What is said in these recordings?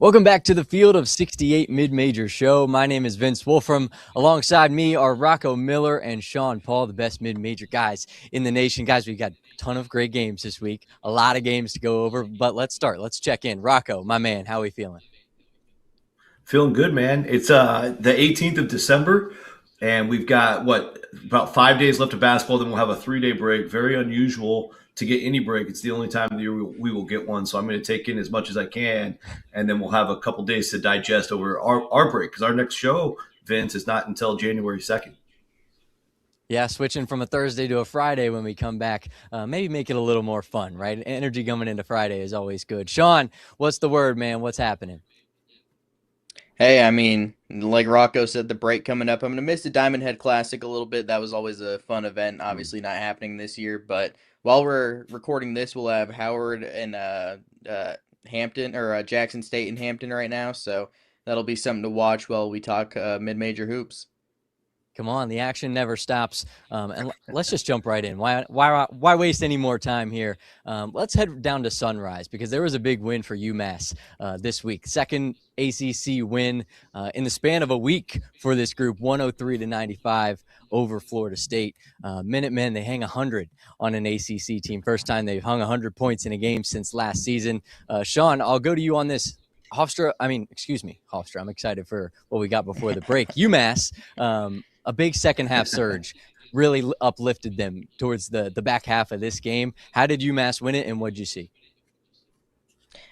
Welcome back to the Field of 68 Mid-Major Show. My name is Vince Wolfram. Alongside me are Rocco Miller and Sean Paul, the best mid-major guys in the nation. Guys, we've got a ton of great games this week, a lot of games to go over, but let's start. Let's check in. Rocco, my man, how are we feeling? Feeling good, man. It's the 18th of December, and we've got about 5 days left of basketball. Then we'll have a 3 day break. Very unusual to get any break. It's the only time of the year we will get one. So I'm going to take in as much as I can, and then we'll have a couple days to digest over our break because our next show, Vince, is not until January 2nd. Yeah, switching from a Thursday to a Friday when we come back, maybe make it a little more fun, right? Energy coming into Friday is always good. Sean, what's the word, man? What's happening? Hey, like Rocco said, the break coming up. I'm gonna miss the Diamond Head Classic a little bit. That was always a fun event. Obviously, not happening this year. But while we're recording this, we'll have Howard and Hampton or Jackson State and Hampton right now. So that'll be something to watch while we talk mid-major hoops. Come on, the action never stops. And let's just jump right in. Why waste any more time here? Let's head down to Sunrise because there was a big win for UMass this week. Second ACC win in the span of a week for this group, 103-95 over Florida State. Minutemen, they hang 100 on an ACC team. First time they've hung 100 points in a game since last season. Sean, I'll go to you on this. Hofstra. I'm excited for what we got before the break. UMass, a big second half surge really uplifted them towards the back half of this game. How did UMass win it, and what did you see?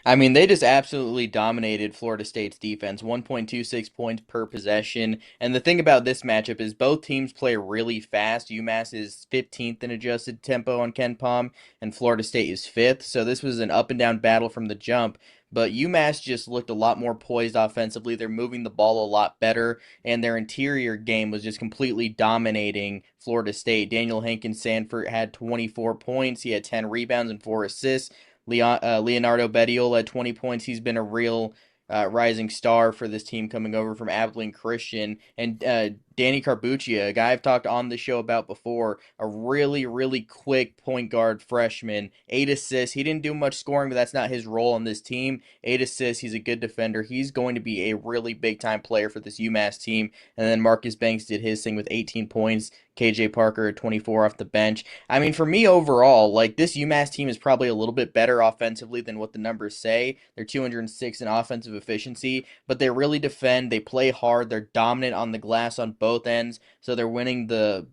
They just absolutely dominated Florida State's defense, 1.26 points per possession. And the thing about this matchup is both teams play really fast. UMass is 15th in adjusted tempo on KenPom, and Florida State is 5th. So this was an up and down battle from the jump. But UMass just looked a lot more poised offensively. They're moving the ball a lot better, and their interior game was just completely dominating Florida State. Daniel Hankins Sanford had 24 points. He had 10 rebounds and 4 assists. Leonardo Bettiol at 20 points. He's been a real rising star for this team coming over from Abilene Christian. And Danny Carbuccia, a guy I've talked on the show about before, a really, really quick point guard freshman. 8 assists. He didn't do much scoring, but that's not his role on this team. 8 assists. He's a good defender. He's going to be a really big-time player for this UMass team. And then Marcus Banks did his thing with 18 points. KJ Parker at 24 off the bench. For me overall, like this UMass team is probably a little bit better offensively than what the numbers say. They're 206 in offensive efficiency, but they really defend. They play hard. They're dominant on the glass on both ends, so they're winning the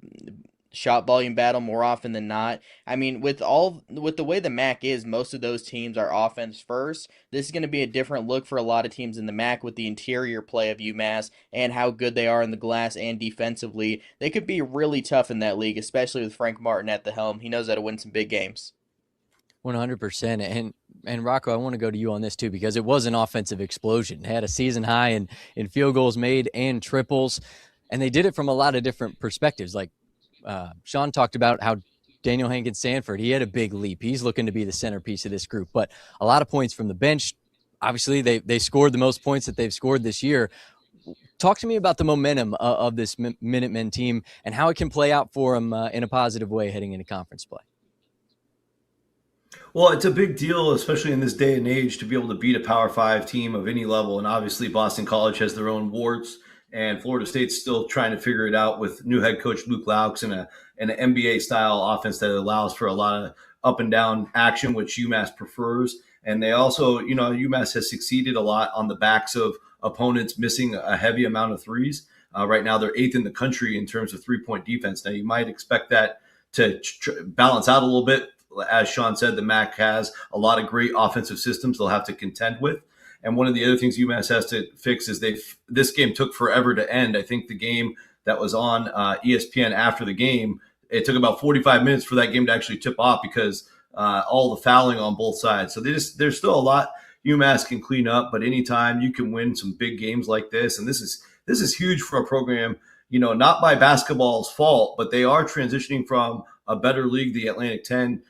shot volume battle more often than not. With the way the MAC is, most of those teams are offense first. This is going to be a different look for a lot of teams in the MAC with the interior play of UMass and how good they are in the glass and defensively. They could be really tough in that league, especially with Frank Martin at the helm. He knows how to win some big games. 100%. And Rocco, I want to go to you on this too because it was an offensive explosion. They had a season high in field goals made and triples, and they did it from a lot of different perspectives. Like Sean talked about how Daniel Hankins Sanford, he had a big leap. He's looking to be the centerpiece of this group, but a lot of points from the bench. Obviously, they scored the most points that they've scored this year. Talk to me about the momentum of this Minutemen team and how it can play out for them in a positive way heading into conference play. Well, it's a big deal, especially in this day and age, to be able to beat a Power Five team of any level. And obviously, Boston College has their own warts, and Florida State's still trying to figure it out with new head coach Luke Laux and an NBA style offense that allows for a lot of up and down action, which UMass prefers. And they also, UMass has succeeded a lot on the backs of opponents missing a heavy amount of threes. Right now, they're 8th in the country in terms of 3-point defense. Now, you might expect that to balance out a little bit. As Sean said, the MAC has a lot of great offensive systems they'll have to contend with. And one of the other things UMass has to fix is this game took forever to end. I think the game that was on ESPN after the game, it took about 45 minutes for that game to actually tip off because all the fouling on both sides. So there's still a lot UMass can clean up, but anytime you can win some big games like this, and this is huge for a program, not by basketball's fault, but they are transitioning from a better league, the Atlantic 10,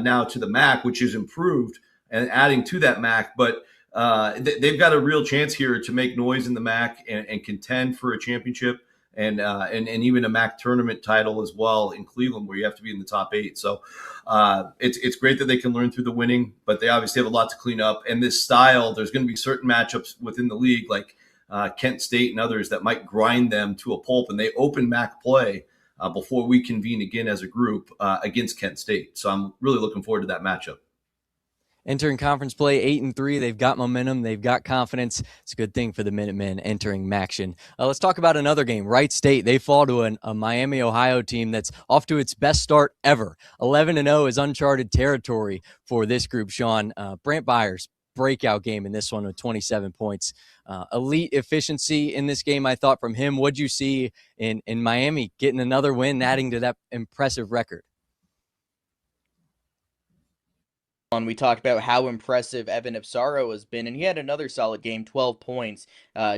now to the MAC, which is improved, and adding to that MAC. But they've got a real chance here to make noise in the MAC and contend for a championship. and even a MAC tournament title as well in Cleveland, where you have to be in the top 8. So it's great that they can learn through the winning, but they obviously have a lot to clean up. And this style, there's going to be certain matchups within the league, like Kent State and others, that might grind them to a pulp, and they open MAC play before we convene again as a group against Kent State. So I'm really looking forward to that matchup. Entering conference play 8-3, they've got momentum, they've got confidence. It's a good thing for the Minutemen entering MACtion. Let's talk about another game. Wright State, they fall to a Miami, Ohio team that's off to its best start ever. 11-0 is uncharted territory for this group, Sean. Brant Byers, breakout game in this one with 27 points. Elite efficiency in this game, I thought, from him. What'd you see in Miami getting another win, adding to that impressive record? We talked about how impressive Evan Ipsaro has been, and he had another solid game, 12 points,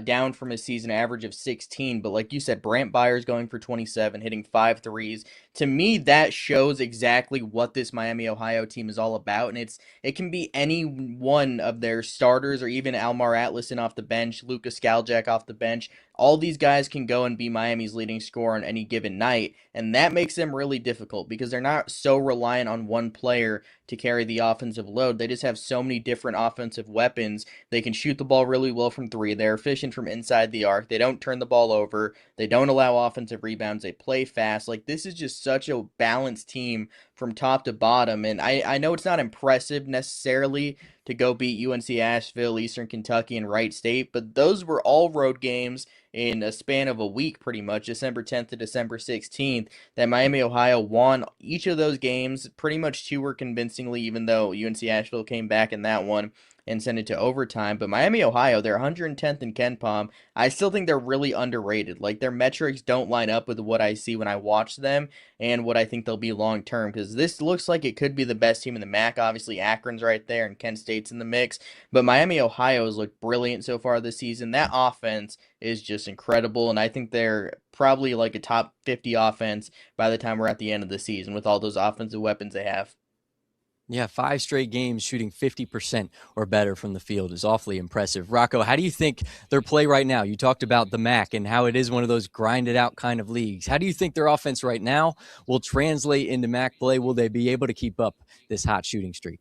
down from his season average of 16. But like you said, Brant Byers going for 27, hitting 5 threes. To me, that shows exactly what this Miami, Ohio team is all about, and it can be any one of their starters, or even Almar Atlison off the bench, Lucas Skaljak off the bench. All these guys can go and be Miami's leading scorer on any given night, and that makes them really difficult because they're not so reliant on one player to carry the offensive load. They just have so many different offensive weapons. They can shoot the ball really well from 3. They're efficient from inside the arc. They don't turn the ball over. They don't allow offensive rebounds. They play fast. Like, this is just such a balanced team from top to bottom, and I know it's not impressive necessarily to go beat UNC Asheville, Eastern Kentucky, and Wright State, but those were all road games in a span of a week, pretty much, December 10th to December 16th, that Miami, Ohio won each of those games. Pretty much 2 were convincingly, even though UNC Asheville came back in that one and sent it to overtime. But Miami, Ohio, they're 110th in KenPom. I still think they're really underrated. Like, their metrics don't line up with what I see when I watch them and what I think they'll be long term, because this looks like it could be the best team in the MAC. Obviously, Akron's right there and Kent State's in the mix, but Miami, Ohio has looked brilliant so far this season. That offense is just incredible, and I think they're probably like a top 50 offense by the time we're at the end of the season with all those offensive weapons they have. Yeah, 5 straight games shooting 50% or better from the field is awfully impressive. Rocco, how do you think their play right now? You talked about the MAC and how it is one of those grinded out kind of leagues. How do you think their offense right now will translate into MAC play? Will they be able to keep up this hot shooting streak?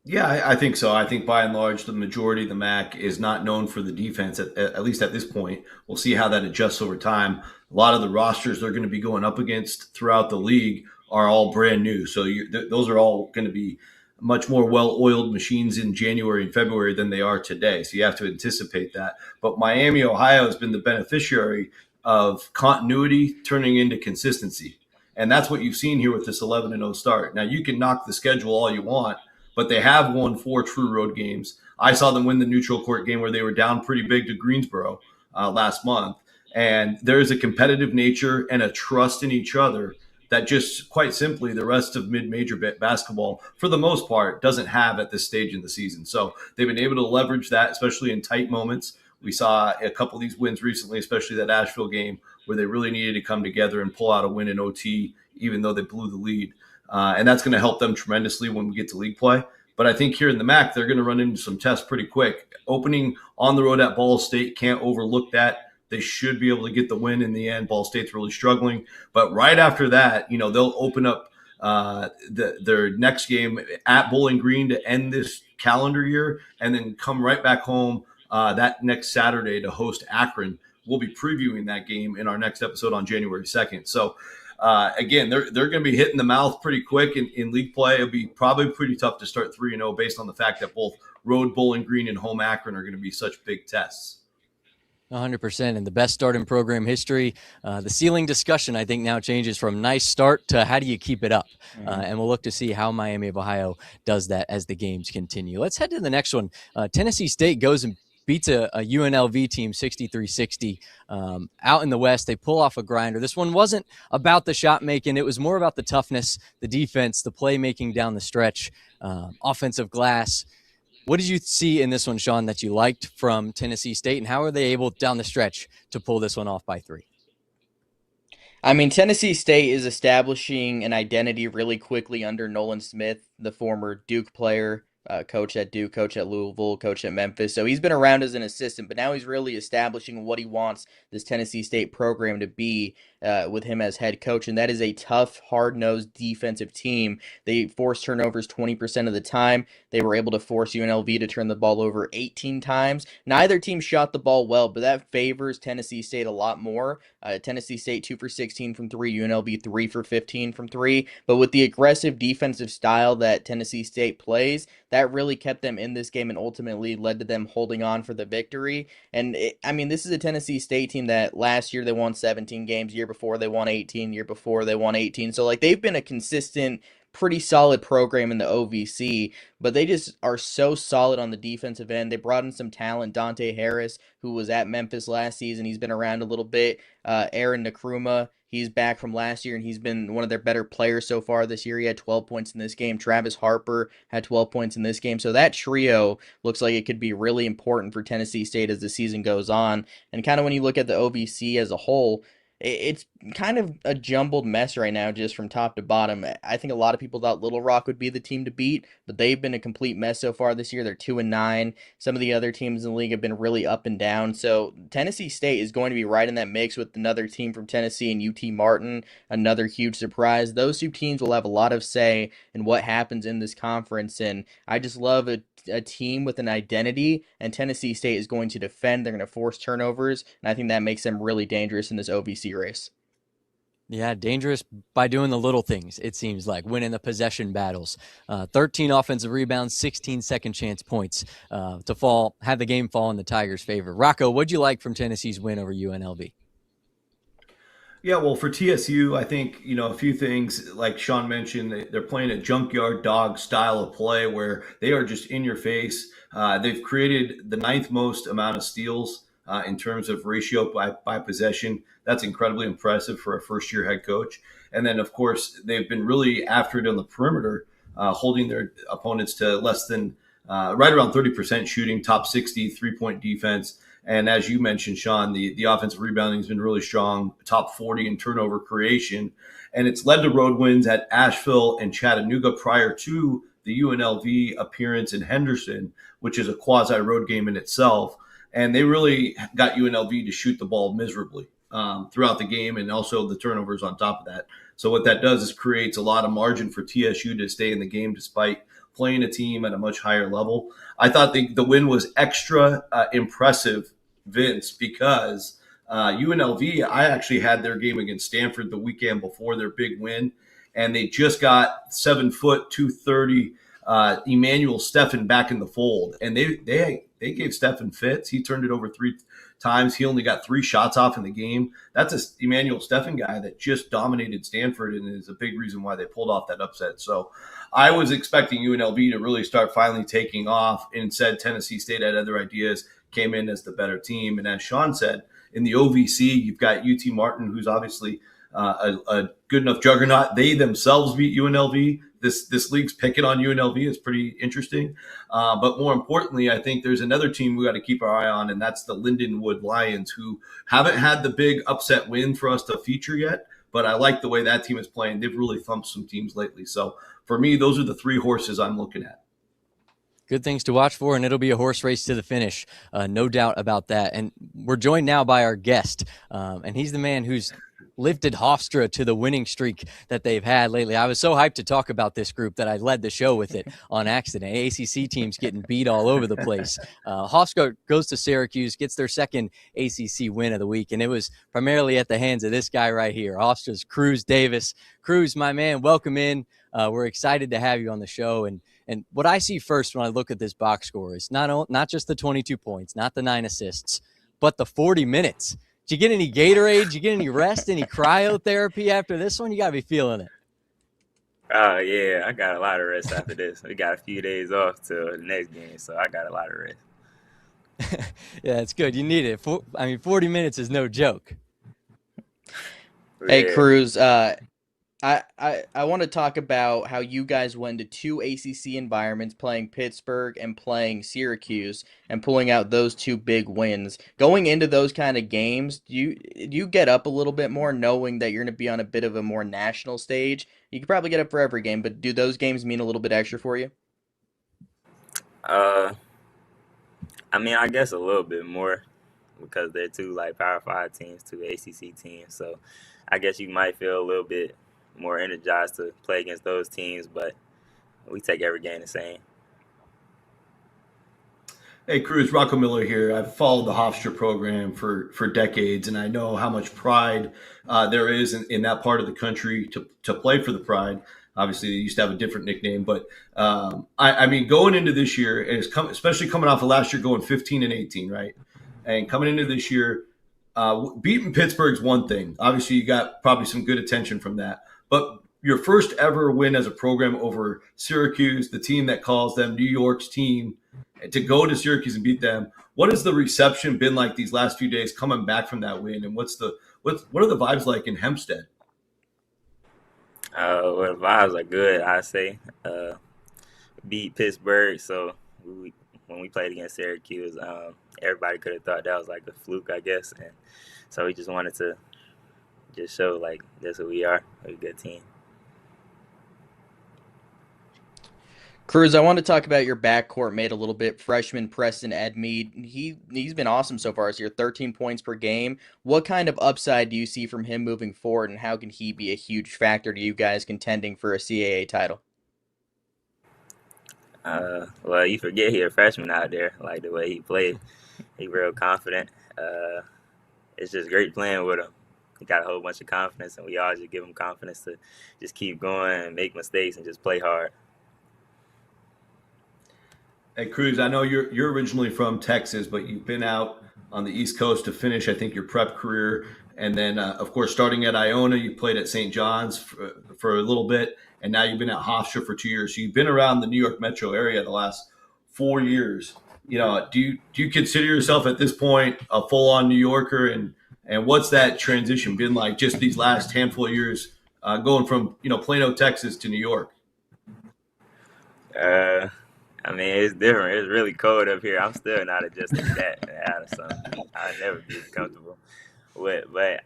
Yeah, I think so. I think by and large, the majority of the MAC is not known for the defense, at least at this point. We'll see how that adjusts over time. A lot of the rosters they're going to be going up against throughout the league are all brand new. So those are all going to be much more well-oiled machines in January and February than they are today. So you have to anticipate that. But Miami, Ohio has been the beneficiary of continuity turning into consistency. And that's what you've seen here with this 11-0 start. Now, you can knock the schedule all you want, but they have won 4 true road games. I saw them win the neutral court game where they were down pretty big to Greensboro last month. And there is a competitive nature and a trust in each other that just quite simply the rest of mid-major basketball, for the most part, doesn't have at this stage in the season. So they've been able to leverage that, especially in tight moments. We saw a couple of these wins recently, especially that Asheville game, where they really needed to come together and pull out a win in OT, even though they blew the lead. And that's going to help them tremendously when we get to league play. But I think here in the MAC, they're going to run into some tests pretty quick. Opening on the road at Ball State, can't overlook that. They should be able to get the win in the end. Ball State's really struggling. But right after that, they'll open up their next game at Bowling Green to end this calendar year and then come right back home that next Saturday to host Akron. We'll be previewing that game in our next episode on January 2nd. So, again, they're going to be hitting the mouth pretty quick in league play. It'll be probably pretty tough to start 3-0 based on the fact that both road Bowling Green and home Akron are going to be such big tests. 100%, and the best start in program history. The ceiling discussion, I think, now changes from nice start to how do you keep it up? And we'll look to see how Miami of Ohio does that as the games continue. Let's head to the next one. Tennessee State goes and beats a UNLV team 63-60 out in the West. They pull off a grinder. This one wasn't about the shot making. It was more about the toughness, the defense, the playmaking down the stretch, offensive glass. What did you see in this one, Sean, that you liked from Tennessee State, and how are they able down the stretch to pull this one off by 3? I mean, Tennessee State is establishing an identity really quickly under Nolan Smith, the former Duke player, coach at Duke, coach at Louisville, coach at Memphis. So he's been around as an assistant, but now he's really establishing what he wants this Tennessee State program to be with him as head coach. And that is a tough, hard-nosed defensive team. They force turnovers 20% of the time. They were able to force UNLV to turn the ball over 18 times. Neither team shot the ball well, but that favors Tennessee State a lot more. Tennessee State 2 for 16 from 3, UNLV 3 for 15 from 3. But with the aggressive defensive style that Tennessee State plays, that really kept them in this game and ultimately led to them holding on for the victory. And this is a Tennessee State team that last year they won 17 games, year before they won 18, year before they won 18. So like they've been a consistent, pretty solid program in the OVC, but they just are so solid on the defensive end. They brought in some talent. Dante Harris, who was at Memphis last season, he's been around a little bit. Aaron Nkrumah, he's back from last year, and he's been one of their better players so far this year. He had 12 points in this game. Travis Harper had 12 points in this game. So that trio looks like it could be really important for Tennessee State as the season goes on. And kind of when you look at the OVC as a whole, it's kind of a jumbled mess right now, just from top to bottom. I think a lot of people thought Little Rock would be the team to beat, but they've been a complete mess so far this year. They're 2-9. Some of the other teams in the league have been really up and down. So Tennessee State is going to be right in that mix with another team from Tennessee and UT Martin, another huge surprise. Those two teams will have a lot of say in what happens in this conference, and I just love a team with an identity, and Tennessee State is going to defend. They're going to force turnovers, and I think that makes them really dangerous in this OVC race. Yeah, dangerous by doing the little things, it seems like, winning the possession battles. 13 offensive rebounds, 16 second chance points to have the game fall in the Tigers' favor. Rocco, what'd you like from Tennessee's win over UNLV? Yeah, well, for TSU, I think, a few things, like Sean mentioned, they're playing a junkyard dog style of play where they are just in your face. They've created the 9th most amount of steals in terms of ratio by possession. That's incredibly impressive for a first-year head coach. And then, of course, they've been really after it on the perimeter, holding their opponents to less than right around 30% shooting, top 60 three-point defense. And as you mentioned, Sean, the offensive rebounding has been really strong, top 40 in turnover creation. And it's led to road wins at Asheville and Chattanooga prior to the UNLV appearance in Henderson, which is a quasi-road game in itself. And they really got UNLV to shoot the ball miserably throughout the game, and also the turnovers on top of that. So what that does is creates a lot of margin for TSU to stay in the game despite playing a team at a much higher level. I thought the win was extra impressive, Vince, because UNLV, I actually had their game against Stanford the weekend before their big win, and they just got 7 foot, 230 Emmanuel Steffen back in the fold. And they gave Steffen fits. He turned it over 3 times. He only got 3 shots off in the game. That's a Emmanuel Steffen guy that just dominated Stanford and is a big reason why they pulled off that upset. So I was expecting UNLV to really start finally taking off. Instead, Tennessee State had other ideas, came in as the better team. And as Sean said, in the OVC, you've got UT Martin, who's obviously a good enough juggernaut. They themselves beat UNLV. This league's picking on UNLV is pretty interesting. But more importantly, I think there's another team we got to keep our eye on, and that's the Lindenwood Lions, who haven't had the big upset win for us to feature yet. But I like the way that team is playing. They've really thumped some teams lately. So for me, those are the 3 horses I'm looking at. Good things to watch for, and it'll be a horse race to the finish. No doubt about that. And we're joined now by our guest, and he's the man who's lifted Hofstra to the winning streak that they've had lately. I was so hyped to talk about this group that I led the show with it on accident. ACC teams getting beat all over the place. Hofstra goes to Syracuse, gets their second ACC win of the week, and it was primarily at the hands of this guy right here, Hofstra's Cruz Davis. Cruz, my man, welcome in. We're excited to have you on the show. And what I see first when I look at this box score is not just the 22 points, not the 9 assists, but the 40 minutes. Did you get any Gatorade? Did you get any rest, any cryotherapy after this one? You got to be feeling it. Oh, yeah, I got a lot of rest after this. We got a few days off till the next game, so I got a lot of rest. Yeah, it's good. You need it. 40 minutes is no joke. Hey, Cruz, I want to talk about how you guys went to 2 ACC environments, playing Pittsburgh and playing Syracuse, and pulling out those 2 big wins. Going into those kind of games, do you get up a little bit more knowing that you're going to be on a bit of a more national stage? You could probably get up for every game, but do those games mean a little bit extra for you? Uh, I mean, I guess a little bit more because they're two like Power Five teams, two ACC teams. So I guess you might feel a little bit more energized to play against those teams, but we take every game the same. Hey, Cruz, Rocco Miller here. I've followed the Hofstra program for decades, and I know how much pride there is in that part of the country to play for the Pride. Obviously, they used to have a different nickname, but I mean, going into this year, and especially coming off of last year, going 15-18, right? And coming into this year, beating Pittsburgh's one thing. Obviously, you got probably some good attention from that, but your first ever win as a program over Syracuse, the team that calls them New York's team, to go to Syracuse and beat them. What has the reception been like these last few days coming back from that win? And what are the vibes like in Hempstead? Well, the vibes are good, I say. Beat Pittsburgh, so when we played against Syracuse, everybody could have thought that was like a fluke, I guess. And so we just wanted to just show like that's who we are. We're a good team. Cruz, I want to talk about your backcourt mate a little bit. Freshman Preston Edmeade, he's been awesome so far this year, 13 points per game. What kind of upside do you see from him moving forward, and how can he be a huge factor to you guys contending for a CAA title? Well, you forget he's a freshman out there. Like the way he played, he real confident. It's just great playing with him. He got a whole bunch of confidence, and we all just give him confidence to just keep going and make mistakes and just play hard. Hey, Cruz, I know you're originally from Texas, but you've been out on the East Coast to finish, I think, your prep career. And then, of course, starting at Iona, you played at St. John's for a little bit, and now you've been at Hofstra for 2 years. So you've been around the New York metro area the last 4 years. You know, do you consider yourself at this point a full-on New Yorker? And what's that transition been like just these last handful of years going from, Plano, Texas to New York? I mean, it's different. It's really cold up here. I'm still not adjusted to that out of something. I'll never be comfortable with. But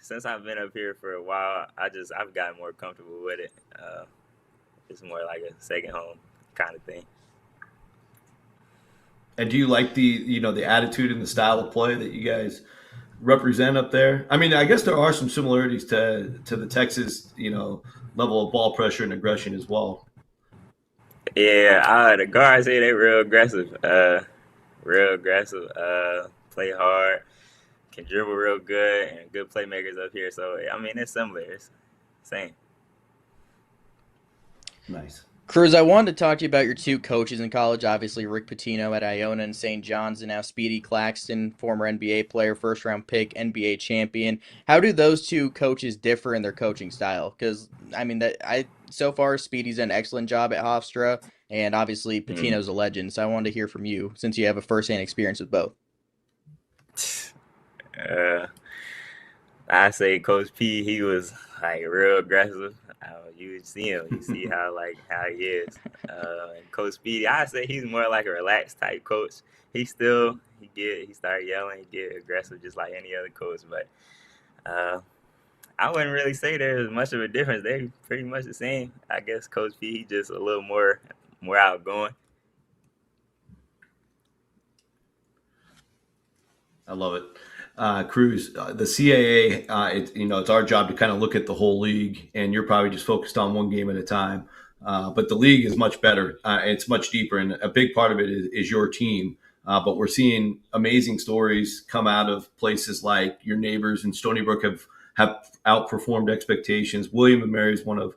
since I've been up here for a while, I've gotten more comfortable with it. It's more like a second home kind of thing. And do you like the attitude and the style of play that you guys represent up there? I mean, I guess there are some similarities to the Texas, level of ball pressure and aggression as well. Yeah, the guards here, they real aggressive. Play hard, can dribble real good, and good playmakers up here. So, I mean, it's similar. It's the same. Nice. Cruz, I wanted to talk to you about your two coaches in college. Obviously, Rick Pitino at Iona and St. John's, and now Speedy Claxton, former NBA player, first-round pick, NBA champion. How do those two coaches differ in their coaching style? Because, I mean, so far, Speedy's done an excellent job at Hofstra, and obviously Pitino's a legend. So I wanted to hear from you, since you have a first-hand experience with both. I say Coach P, he was like real aggressive. You see him, you see how he is. And Coach Speedy, I say he's more like a relaxed type coach. He start yelling, he get aggressive just like any other coach. But I wouldn't really say there's much of a difference. They're pretty much the same. I guess Coach P, he's just a little more outgoing. I love it. Cruz, the CAA, it's our job to kind of look at the whole league, and you're probably just focused on one game at a time. But the league is much better. It's much deeper, and a big part of it is your team. But we're seeing amazing stories come out of places like your neighbors in Stony Brook have outperformed expectations. William & Mary is one of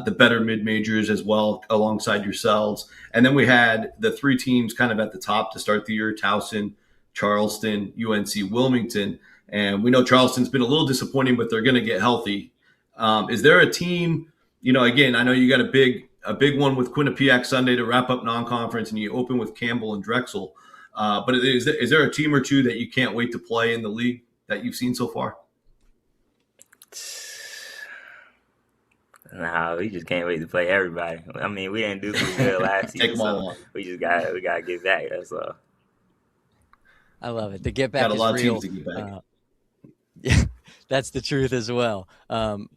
the better mid-majors as well, alongside yourselves. And then we had the three teams kind of at the top to start the year: Towson, Charleston, UNC, Wilmington. And we know Charleston's been a little disappointing, but they're going to get healthy. Is there a team, again, I know you got a big one with Quinnipiac Sunday to wrap up non-conference, and you open with Campbell and Drexel. But is there a team or two that you can't wait to play in the league that you've seen so far? No, we just can't wait to play everybody. I mean, we didn't do too good last season, Take them all on. we gotta get back. That's all. I love it. The get back Got a lot is of real. teams to get back. Yeah, that's the truth as well.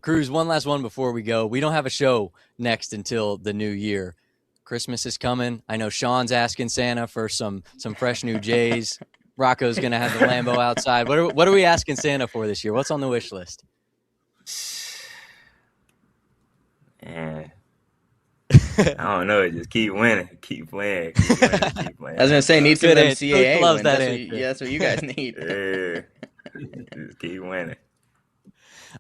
Cruz, one last one before we go. We don't have a show next until the new year. Christmas is coming. I know Sean's asking Santa for some fresh new J's. Rocco's going to have the Lambo outside. What are we asking Santa for this year? What's on the wish list? Man, I don't know. Just keep winning, keep playing, keep winning, keep playing. I was gonna say, need some NCAA loves wins. that That's what you guys need. Yeah, just keep winning.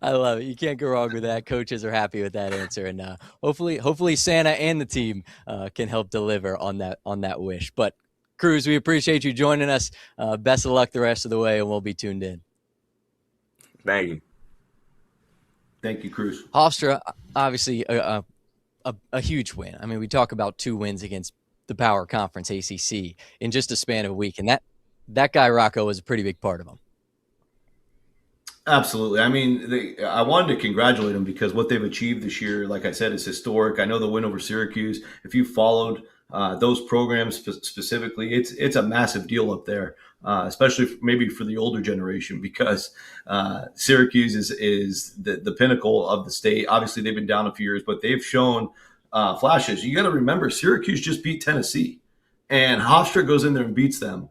I love it. You can't go wrong with that. Coaches are happy with that answer, and hopefully Santa and the team can help deliver on that wish. But Cruz, we appreciate you joining us. Best of luck the rest of the way, and we'll be tuned in. Thank you. Thank you, Cruz. Hofstra, obviously a huge win. I mean, we talk about 2 wins against the Power Conference, ACC, in just a span of a week, and that guy Rocco was a pretty big part of them. Absolutely. I mean, I wanted to congratulate them because what they've achieved this year, like I said, is historic. I know the win over Syracuse. If you followed those programs specifically, it's a massive deal up there, especially maybe for the older generation, because Syracuse is the pinnacle of the state. Obviously, they've been down a few years, but they've shown flashes. You got to remember, Syracuse just beat Tennessee, and Hofstra goes in there and beats them.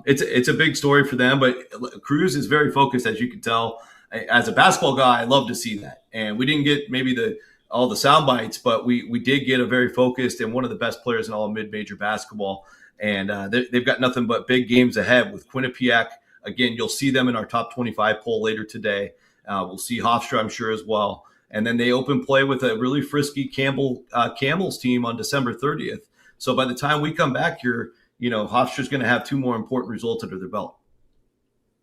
It's a big story for them, but Cruz is very focused, as you can tell. As a basketball guy, I love to see that. And we didn't get maybe all the sound bites, but we did get a very focused and one of the best players in all of mid-major basketball. And they've got nothing but big games ahead with Quinnipiac. Again, you'll see them in our top 25 poll later today. We'll see Hofstra, I'm sure, as well. And then they open play with a really frisky Camels team on December 30th. So by the time we come back here, Hofstra's going to have 2 more important results under their belt.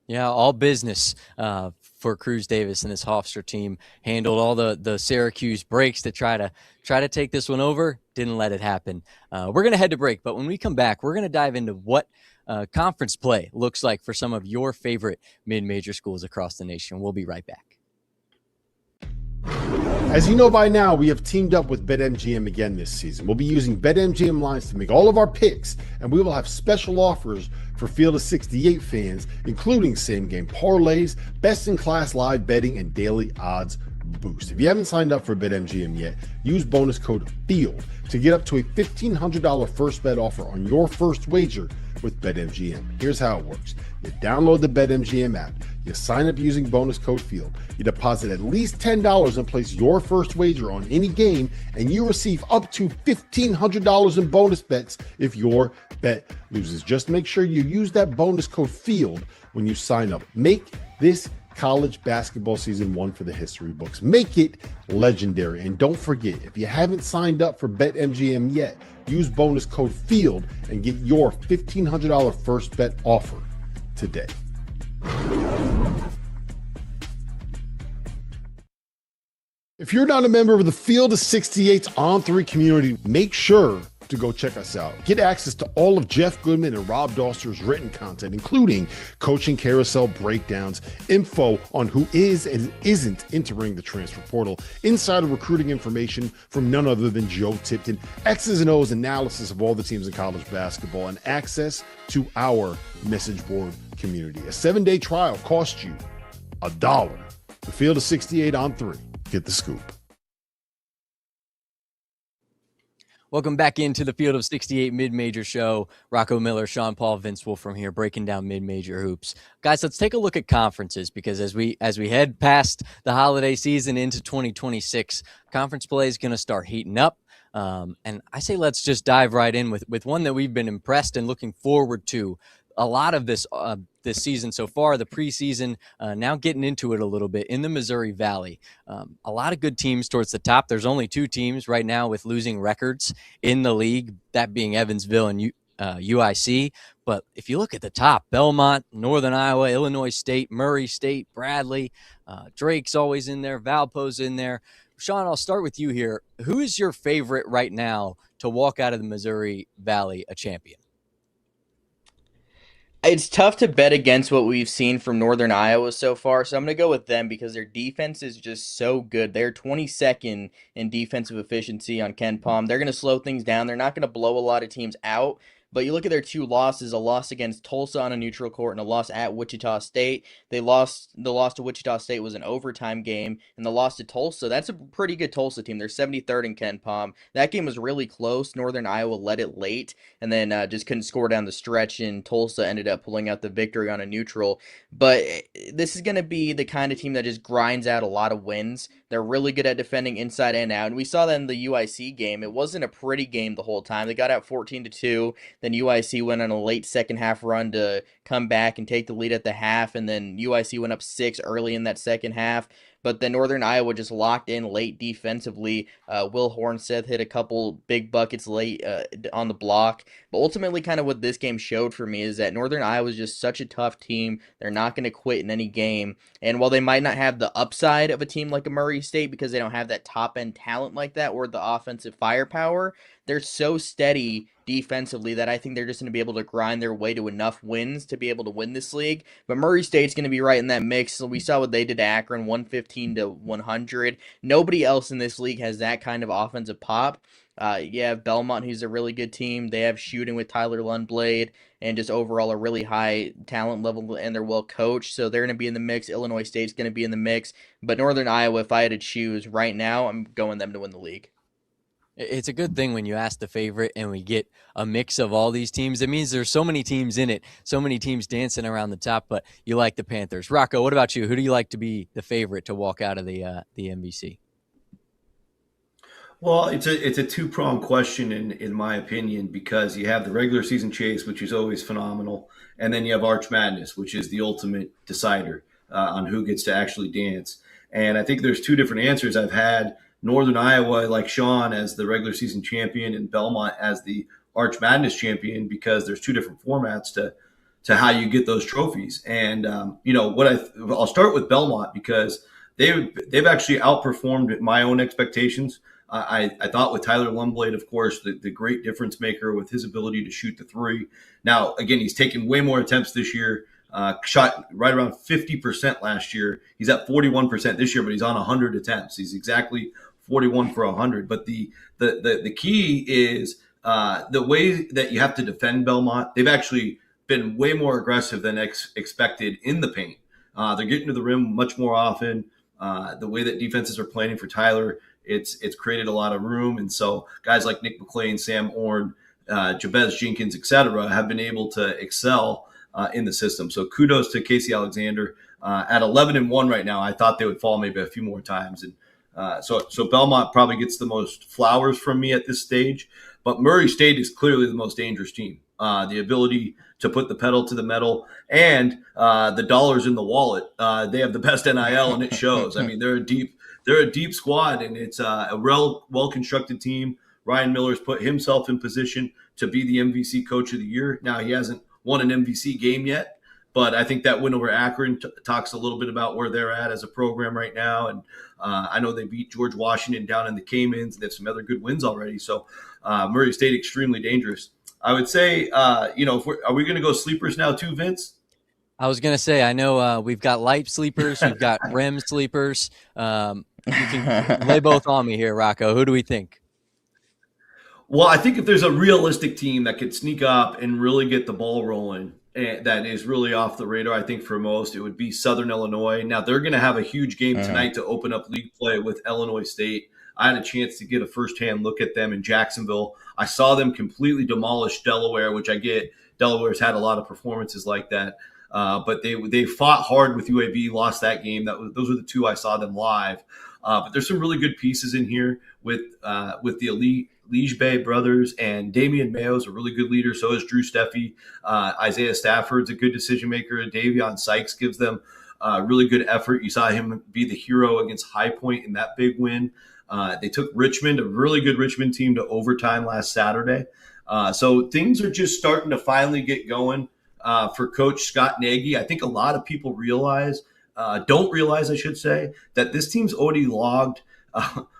Yeah, all business for Cruz Davis and this Hofstra team. Handled all the Syracuse breaks to try to take this one over. Didn't let it happen. We're going to head to break, but when we come back, we're going to dive into what conference play looks like for some of your favorite mid-major schools across the nation. We'll be right back. As you know by now, we have teamed up with BetMGM again this season. We'll be using BetMGM lines to make all of our picks, and we will have special offers for Field of 68 fans, including same-game parlays, best-in-class live betting, and daily odds boost. If you haven't signed up for BetMGM yet, use bonus code FIELD to get up to a $1,500 first bet offer on your first wager with BetMGM. Here's how it works. You download the BetMGM app, you sign up using bonus code FIELD, you deposit at least $10 and place your first wager on any game, and you receive up to $1,500 in bonus bets if your bet loses. Just make sure you use that bonus code FIELD when you sign up. Make this college basketball season one for the history books. Make it legendary. And don't forget, if you haven't signed up for BetMGM yet, use bonus code FIELD and get your $1,500 first bet offer today. If you're not a member of the Field of 68's On3 community, make sure to go check us out. Get access to all of Jeff Goodman and Rob Doster's written content, including coaching carousel breakdowns, info on who is and isn't entering the transfer portal, insider recruiting information from none other than Joe Tipton, X's and O's analysis of all the teams in college basketball, and access to our message board community. A 7-day trial costs you $1. The Field of 68 on 3. Get the scoop. Welcome back into the Field of 68 Mid-Major Show. Rocco Miller, Sean Paul, Vince Wolfram here, breaking down mid-major hoops. Guys, let's take a look at conferences, because as we head past the holiday season into 2026, conference play is going to start heating up. And I say let's just dive right in with one that we've been impressed and looking forward to a lot of this season so far, the preseason, now getting into it a little bit in the Missouri Valley. A lot of good teams towards the top. There's only 2 teams right now with losing records in the league, that being Evansville and UIC. But if you look at the top, Belmont, Northern Iowa, Illinois State, Murray State, Bradley, Drake's always in there, Valpo's in there. Sean, I'll start with you here. Who is your favorite right now to walk out of the Missouri Valley a champion? It's tough to bet against what we've seen from Northern Iowa so far, so I'm going to go with them because their defense is just so good. They're 22nd in defensive efficiency on Ken Palm. They're going to slow things down. They're not going to blow a lot of teams out, But you look at their two losses, a loss against Tulsa on a neutral court and a loss at Wichita State. The loss to Wichita State was an overtime game, and the loss to Tulsa, that's a pretty good Tulsa team. They're 73rd in Ken Pom. That game was really close. Northern Iowa led it late, and then just couldn't score down the stretch, and Tulsa ended up pulling out the victory on a neutral. But this is going to be the kind of team that just grinds out a lot of wins. They're really good at defending inside and out, and we saw that in the UIC game. It wasn't a pretty game the whole time. They got out 14-2. Then UIC went on a late second half run to come back and take the lead at the half, and then UIC went up 6 early in that second half. But then Northern Iowa just locked in late defensively. Will Hornseth hit a couple big buckets late on the block. But ultimately, kind of what this game showed for me is that Northern Iowa is just such a tough team. They're not going to quit in any game. And while they might not have the upside of a team like a Murray State because they don't have that top-end talent like that or the offensive firepower, they're so steady defensively that I think they're just going to be able to grind their way to enough wins to be able to win this league. But Murray State's going to be right in that mix. So we saw what they did to Akron, 115-100. Nobody else in this league has that kind of offensive pop. You have Belmont, who's a really good team. They have shooting with Tyler Lundblade and just overall a really high talent level, and they're well coached. So they're going to be in the mix. Illinois State's going to be in the mix. But Northern Iowa, if I had to choose right now, I'm going them to win the league. It's a good thing when you ask the favorite and we get a mix of all these teams. It means there's so many teams in it, so many teams dancing around the top, but you like the Panthers. Rocco, what about you? Who do you like to be the favorite to walk out of the MVC? Well, it's a two-pronged question in my opinion, because you have the regular season chase, which is always phenomenal, and then you have Arch Madness, which is the ultimate decider on who gets to actually dance. And I think there's two different answers. I've had Northern Iowa, like Sean, as the regular season champion, and Belmont as the Arch Madness champion, because there's two different formats to how you get those trophies. And I'll start with Belmont because they've actually outperformed my own expectations. I thought with Tyler Lundblade, of course, the great difference maker with his ability to shoot the three. Now, again, he's taken way more attempts this year. Shot right around 50% last year. He's at 41% this year, but he's on 100 attempts. He's exactly 41 for 100. But the key is the way that you have to defend Belmont. They've actually been way more aggressive than expected in the paint. They're getting to the rim much more often. The way that defenses are planning for Tyler, it's created a lot of room. And so guys like Nick McClain, Sam Orn, Jabez Jenkins, et cetera, have been able to excel in the system. So kudos to Casey Alexander at 11-1 right now. I thought they would fall maybe a few more times. And so Belmont probably gets the most flowers from me at this stage, but Murray State is clearly the most dangerous team. The ability to put the pedal to the metal and the dollars in the wallet. They have the best NIL, and it shows. I mean, they're a deep squad, and it's a well-constructed team. Ryan Miller's put himself in position to be the MVC Coach of the Year. Now, he hasn't won an MVC game yet, but I think that win over Akron talks a little bit about where they're at as a program right now. And I know they beat George Washington down in the Caymans. They have some other good wins already. So Murray State, extremely dangerous. I would say, are we going to go sleepers now too, Vince? I was going to say, I know we've got light sleepers, we've got REM sleepers. You can lay both on me here, Rocco. Who do we think? Well, I think if there's a realistic team that could sneak up and really get the ball rolling, that is really off the radar, I think for most, it would be Southern Illinois. Now, they're going to have a huge game tonight to open up league play with Illinois State. I had a chance to get a firsthand look at them in Jacksonville. I saw them completely demolish Delaware, which I get. Delaware's had a lot of performances like that. But they fought hard with UAB, lost that game. Those were the two I saw them live. But there's some really good pieces in here with the elite Liege brothers, and Damian Mayo's a really good leader. So is Drew Steffi. Isaiah Stafford's a good decision maker. Davion Sykes gives them really good effort. You saw him be the hero against High Point in that big win. They took Richmond, a really good Richmond team, to overtime last Saturday. So things are just starting to finally get going for Coach Scott Nagy. I think a lot of people don't realize, I should say, that this team's already logged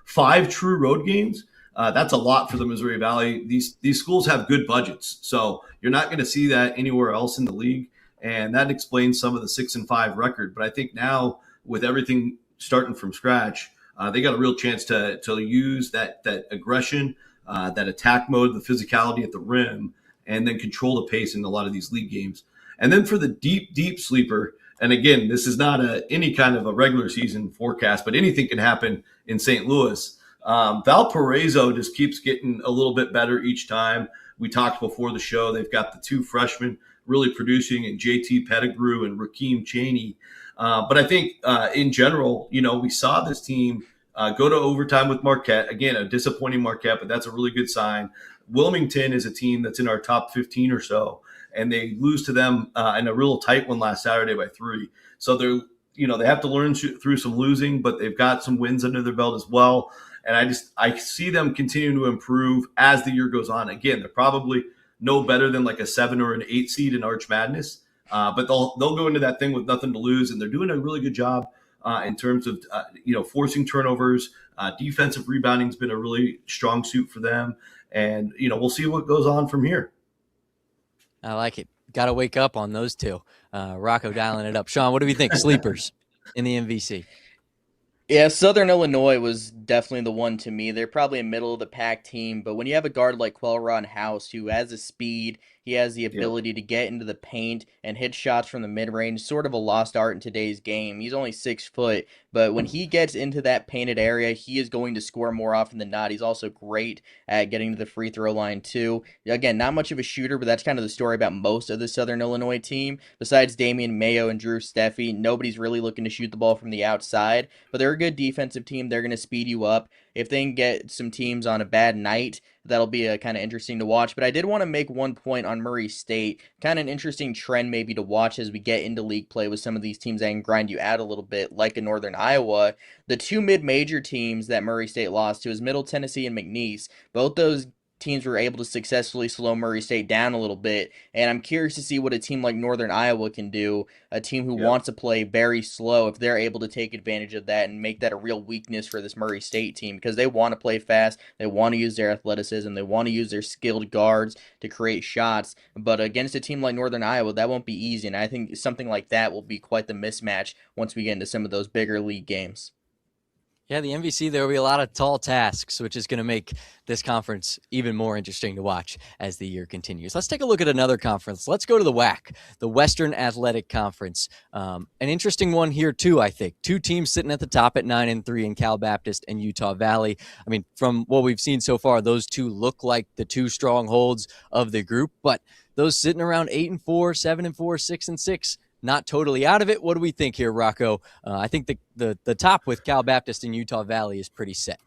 5 true road games. That's a lot for the Missouri Valley. These schools have good budgets, so you're not going to see that anywhere else in the league, and that explains some of the 6-5 record. But I think now, with everything starting from scratch, they got a real chance to use that aggression, that attack mode, the physicality at the rim, and then control the pace in a lot of these league games. And then for the deep sleeper, and again, this is not any kind of a regular season forecast, but anything can happen in St. Louis. Valparaiso just keeps getting a little bit better each time. We talked before the show, they've got the two freshmen really producing in JT Pettigrew and Rakeem Chaney. But I think in general, we saw this team go to overtime with Marquette. Again, a disappointing Marquette, but that's a really good sign. Wilmington is a team that's in our top 15 or so, and they lose to them in a real tight one last Saturday by 3. So they have to learn through some losing, but they've got some wins under their belt as well. And I see them continuing to improve as the year goes on. Again, they're probably no better than like a 7 or an 8 seed in Arch Madness, but they'll go into that thing with nothing to lose, and they're doing a really good job in terms of forcing turnovers. Defensive rebounding has been a really strong suit for them, and we'll see what goes on from here. I like it. Got to wake up on those two. Rocco dialing it up. Sean, what do we think? Sleepers in the MVC. Yeah, Southern Illinois was definitely the one to me. They're probably a middle-of-the-pack team, but when you have a guard like Quelron House who has the speed, he has the ability to get into the paint and hit shots from the mid-range, sort of a lost art in today's game. He's only 6 foot, but when he gets into that painted area, he is going to score more often than not. He's also great at getting to the free throw line, too. Again, not much of a shooter, but that's kind of the story about most of the Southern Illinois team. Besides Damian Mayo and Drew Steffi, nobody's really looking to shoot the ball from the outside, but they're a good defensive team. They're going to speed you up. If they can get some teams on a bad night, that'll be kind of interesting to watch. But I did want to make one point on Murray State. Kind of an interesting trend maybe to watch as we get into league play with some of these teams that can grind you out a little bit, like in Northern Iowa. The two mid-major teams that Murray State lost to is Middle Tennessee and McNeese. Both those teams were able to successfully slow Murray State down a little bit, and I'm curious to see what a team like Northern Iowa can do, a team who wants to play very slow, if they're able to take advantage of that and make that a real weakness for this Murray State team, because they want to play fast, they want to use their athleticism, they want to use their skilled guards to create shots, but against a team like Northern Iowa, that won't be easy, and I think something like that will be quite the mismatch once we get into some of those bigger league games. Yeah, the MVC, there will be a lot of tall tasks, which is going to make this conference even more interesting to watch as the year continues. Let's take a look at another conference. Let's go to the WAC, the Western Athletic Conference. An interesting one here, too, I think. Two teams sitting at the top at 9-3 in Cal Baptist and Utah Valley. I mean, from what we've seen so far, those two look like the two strongholds of the group, but those sitting around 8-4, 7-4, 6-6, not totally out of it. What do we think here, Rocco? I think the top with Cal Baptist and Utah Valley is pretty set.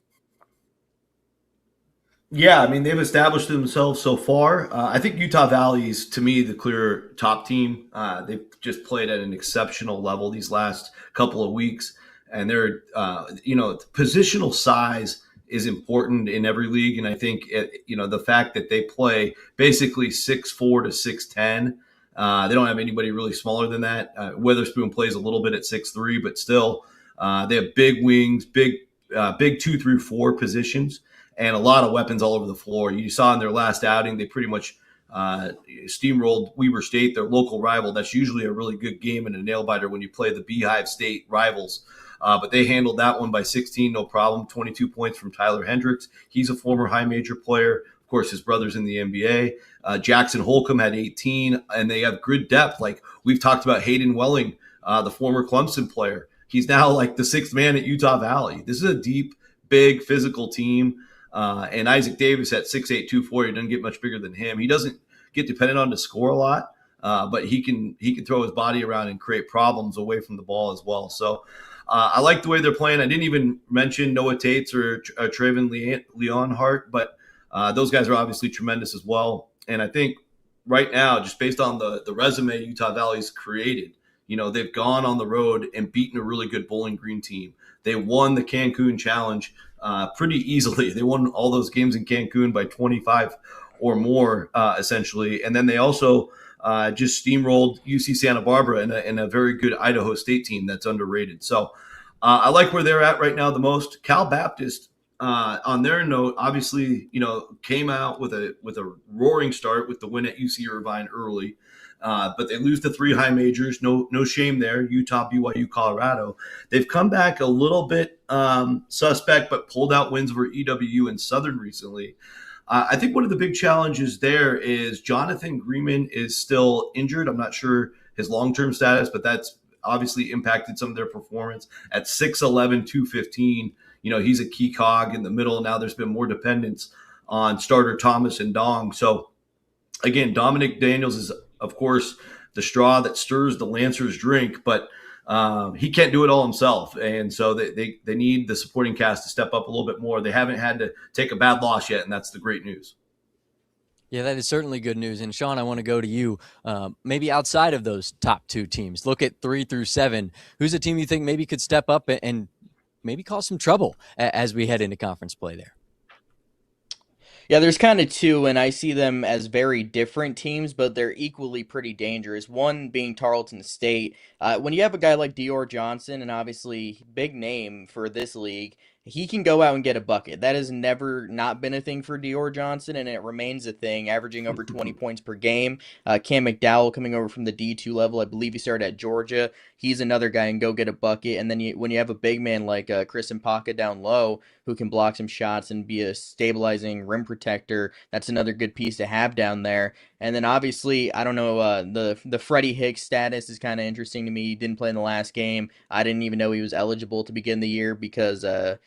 Yeah, I mean, they've established themselves so far. I think Utah Valley is, to me, the clear top team. They've just played at an exceptional level these last couple of weeks. And they're, positional size is important in every league. And I think, the fact that they play basically 6'4" to 6'10", they don't have anybody really smaller than that. Witherspoon plays a little bit at 6'3", but still they have big wings, big 2 through 4 positions, and a lot of weapons all over the floor. You saw in their last outing, they pretty much steamrolled Weber State, their local rival. That's usually a really good game and a nail-biter when you play the Beehive State rivals. But they handled that one by 16, no problem. 22 points from Tyler Hendricks. He's a former high major player. Of course, his brother's in the NBA. Jackson Holcomb had 18, and they have good depth. Like we've talked about Hayden Welling, the former Clemson player. He's now like the 6th man at Utah Valley. This is a deep, big, physical team. And Isaac Davis at 6'8", 240 doesn't get much bigger than him. He doesn't get dependent on to score a lot, but he can throw his body around and create problems away from the ball as well. So I like the way they're playing. I didn't even mention Noah Tates or Traven Leonhardt, but those guys are obviously tremendous as well. And I think right now, just based on the resume Utah Valley's created, they've gone on the road and beaten a really good Bowling Green team. They won the Cancun Challenge pretty easily. They won all those games in Cancun by 25 or more, essentially. And then they also just steamrolled UC Santa Barbara in a very good Idaho State team that's underrated. So I like where they're at right now the most. Cal Baptist, on their note, obviously, came out with a roaring start with the win at UC Irvine early. But they lose the 3 high majors. No shame there. Utah, BYU, Colorado. They've come back a little bit suspect, but pulled out wins over EWU and Southern recently. I think one of the big challenges there is Jonathan Greenman is still injured. I'm not sure his long-term status, but that's obviously impacted some of their performance. At 6'11", 215, he's a key cog in the middle. Now there's been more dependence on starter Thomas and Dong. So again, Dominic Daniels is, of course, the straw that stirs the Lancers' drink, but he can't do it all himself. And so they need the supporting cast to step up a little bit more. They haven't had to take a bad loss yet, and that's the great news. Yeah, that is certainly good news. And Sean, I want to go to you. Maybe outside of those top two teams, look at 3 through 7. Who's a team you think maybe could step up and maybe cause some trouble as we head into conference play there? Yeah, there's kind of two, and I see them as very different teams, but they're equally pretty dangerous. One being Tarleton State. When you have a guy like Dior Johnson, and obviously big name for this league, he can go out and get a bucket. That has never not been a thing for Dior Johnson, and it remains a thing, averaging over 20 points per game. Cam McDowell coming over from the D2 level. I believe he started at Georgia. He's another guy and go get a bucket. And then when you have a big man like Chris Mpaka down low who can block some shots and be a stabilizing rim protector, that's another good piece to have down there. And then obviously, I don't know, the Freddie Hicks status is kind of interesting to me. He didn't play in the last game. I didn't even know he was eligible to begin the year because I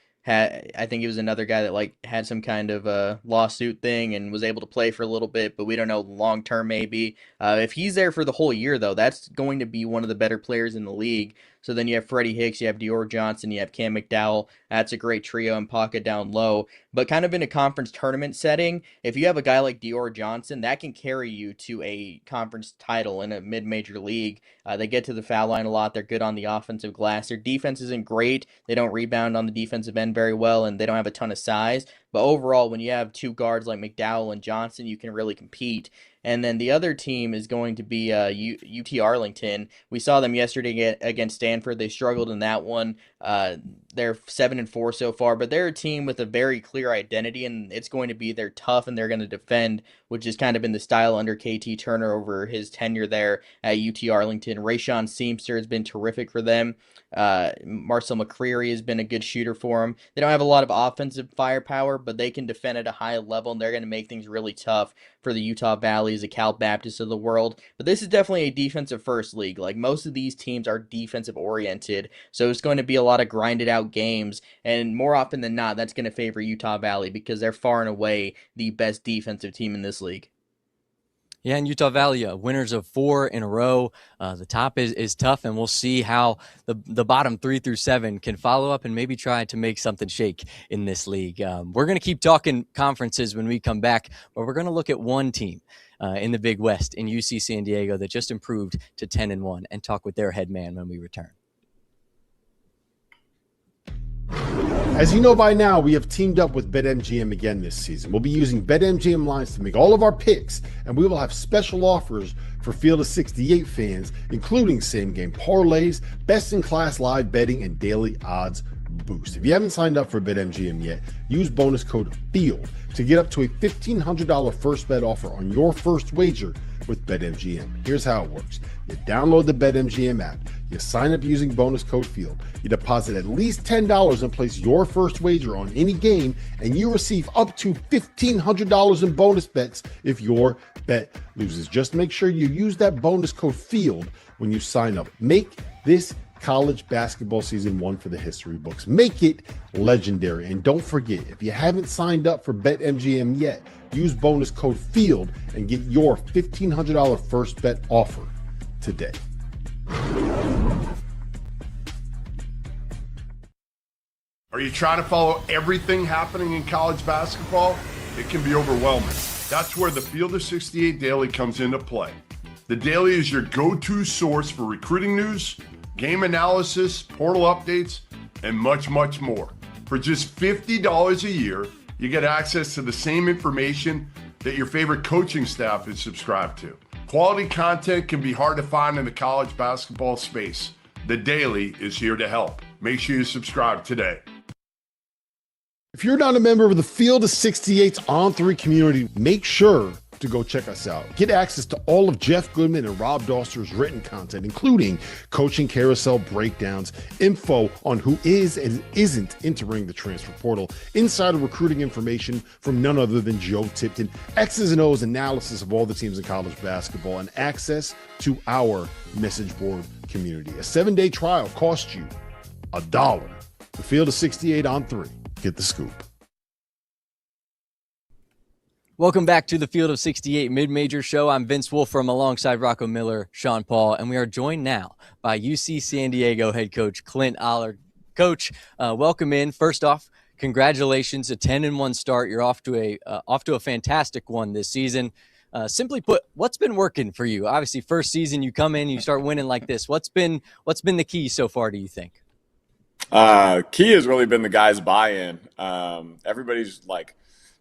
think he was another guy that had some kind of lawsuit thing and was able to play for a little bit, but we don't know long term maybe. If he's there for the whole year though, that's going to be one of the better players in the league. So then you have Freddie Hicks, you have Dior Johnson, you have Cam McDowell. That's a great trio, and Pocket down low. But kind of in a conference tournament setting, if you have a guy like Dior Johnson, that can carry you to a conference title in a mid-major league. They get to the foul line a lot. They're good on the offensive glass. Their defense isn't great. They don't rebound on the defensive end very well, and they don't have a ton of size. But overall, when you have two guards like McDowell and Johnson, you can really compete. And then the other team is going to be UT Arlington. We saw them yesterday against Stanford. They struggled in that one. They're 7-4 so far, but they're a team with a very clear identity, and it's going to be they're tough and they're going to defend, which has kind of been the style under KT Turner over his tenure there at UT Arlington. Rayshawn Seamster has been terrific for them. Marcel McCreary has been a good shooter for them. They don't have a lot of offensive firepower, but they can defend at a high level, and they're going to make things really tough for the Utah Valleys, the Cal Baptists of the world. But this is definitely a defensive first league. Like most of these teams are defensive oriented, so it's going to be a lot of grinded out games, and more often than not, that's going to favor Utah Valley because they're far and away the best defensive team in this league. Yeah, and Utah Valley, winners of 4 in a row. The top is tough, and we'll see how the bottom 3 through 7 can follow up and maybe try to make something shake in this league. We're going to keep talking conferences when we come back, but we're going to look at one team in the Big West in UC San Diego that just improved to 10-1 and talk with their head man when we return. As you know by now, we have teamed up with BetMGM again this season. We'll be using BetMGM lines to make all of our picks, and we will have special offers for Field of 68 fans, including same-game parlays, best-in-class live betting, and daily odds boost. If you haven't signed up for BetMGM yet, use bonus code FIELD to get up to a $1,500 first bet offer on your first wager with BetMGM. Here's how it works. You download the BetMGM app, you sign up using bonus code FIELD, you deposit at least $10 and place your first wager on any game, and you receive up to $1,500 in bonus bets if your bet loses. Just make sure you use that bonus code FIELD when you sign up. Make this college basketball season one for the history books. Make it legendary. And don't forget, if you haven't signed up for BetMGM yet, use bonus code FIELD and get your $1,500 first bet offer today. Are you trying to follow everything happening in college basketball? It can be overwhelming. That's where the Field of 68 Daily comes into play. The Daily is your go-to source for recruiting news, game analysis, portal updates, and much, much more. For just $50 a year, you get access to the same information that your favorite coaching staff is subscribed to. Quality content can be hard to find in the college basketball space. The Daily is here to help. Make sure you subscribe today. If you're not a member of the Field of 68's On3 community, make sure to go check us out. Get access to all of Jeff Goodman and Rob Doster's written content, including coaching carousel breakdowns, info on who is and isn't entering the transfer portal, insider recruiting information from none other than Joe Tipton, X's and O's analysis of all the teams in college basketball, and access to our message board community. A 7-day trial costs you $1. The Field of 68 on 3. Get the scoop. Welcome back to the Field of 68 Mid-Major Show. I'm Vince Wolfram alongside Rocco Miller, Sean Paul, and we are joined now by UC San Diego head coach Clint Allard. Coach, welcome in. First off, congratulations, a 10-1 start. You're off to a fantastic one this season. Simply put, what's been working for you? Obviously, first season you come in, you start winning like this. What's been the key so far, do you think? Key has really been the guys' buy-in. Everybody's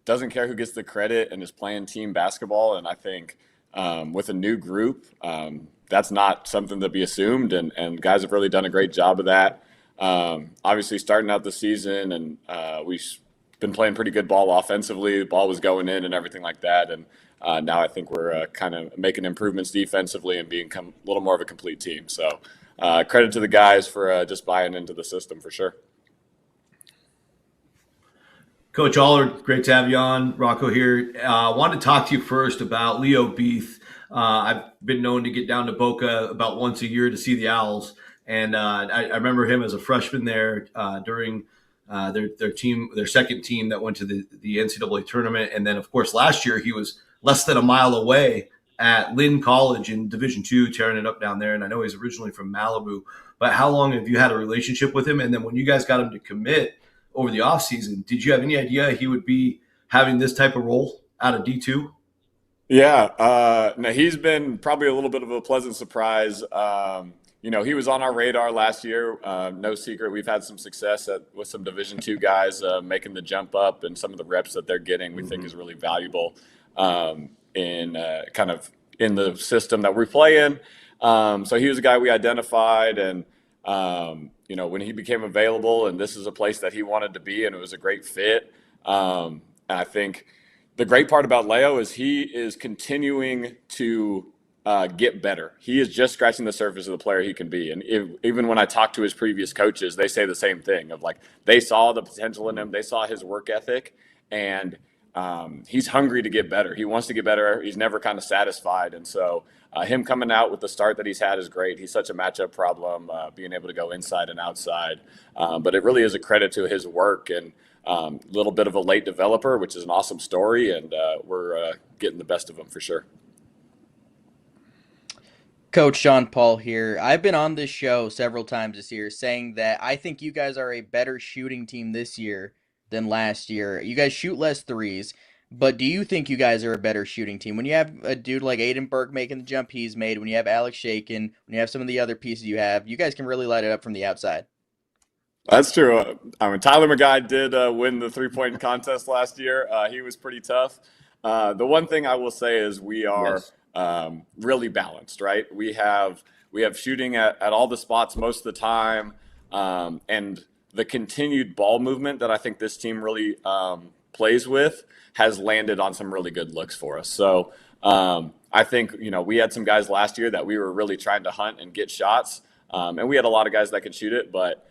doesn't care who gets the credit and is playing team basketball. And I think with a new group, that's not something to be assumed. And guys have really done a great job of that. Obviously, starting out the season, and we've been playing pretty good ball offensively. The ball was going in and everything like that. And now I think we're kind of making improvements defensively and being a little more of a complete team. So credit to the guys for just buying into the system for sure. Coach Allard, great to have you on. Rocco here. I wanted to talk to you first about Leo Beath. I've been known to get down to Boca about once a year to see the Owls. And I remember him as a freshman there during their second team that went to the NCAA tournament. And then, of course, last year he was less than a mile away at Lynn College in Division II, tearing it up down there. And I know he's originally from Malibu. But how long have you had a relationship with him? And then when you guys got him to commit over the offseason, did you have any idea he would be having this type of role out of D2? Yeah, no, he's been probably a little bit of a pleasant surprise. He was on our radar last year. No secret, we've had some success with some Division II guys making the jump up, and some of the reps that they're getting we think is really valuable in kind of in the system that we play in. So he was a guy we identified, and when he became available, and this is a place that he wanted to be, and it was a great fit. And I think the great part about Leo is he is continuing to get better. He is just scratching the surface of the player he can be. And even when I talk to his previous coaches, they say the same thing of they saw the potential in him. They saw his work ethic, and he's hungry to get better. He wants to get better. He's never kind of satisfied. And so him coming out with the start that he's had is great. He's such a matchup problem, being able to go inside and outside. But it really is a credit to his work, and a little bit of a late developer, which is an awesome story. And we're getting the best of him for sure. Coach Sean Paul here. I've been on this show several times this year saying that I think you guys are a better shooting team this year than last year. You guys shoot less threes, but do you think you guys are a better shooting team? When you have a dude like Aiden Burke making the jump he's made, when you have Alex Shakin, when you have some of the other pieces you guys can really light it up from the outside. That's true. Tyler McGuy did win the three-point contest last year. He was pretty tough. The one thing I will say is we are really balanced, right? We have shooting at all the spots most of the time, and the continued ball movement that I think this team really plays with has landed on some really good looks for us. So I think, we had some guys last year that we were really trying to hunt and get shots, and we had a lot of guys that could shoot it. But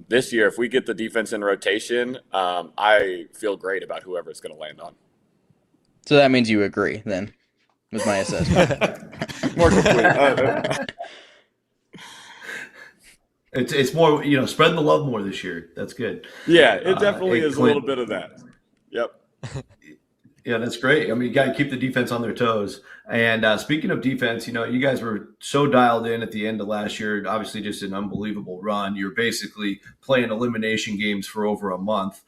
this year, if we get the defense in rotation, I feel great about whoever it's going to land on. So that means you agree then with my assessment. More complete. It's more, spreading the love more this year. That's good. Yeah, it definitely is Clint, a little bit of that. Yep. Yeah, that's great. I mean, you got to keep the defense on their toes. And speaking of defense, you guys were so dialed in at the end of last year. Obviously, just an unbelievable run. You're basically playing elimination games for over a month,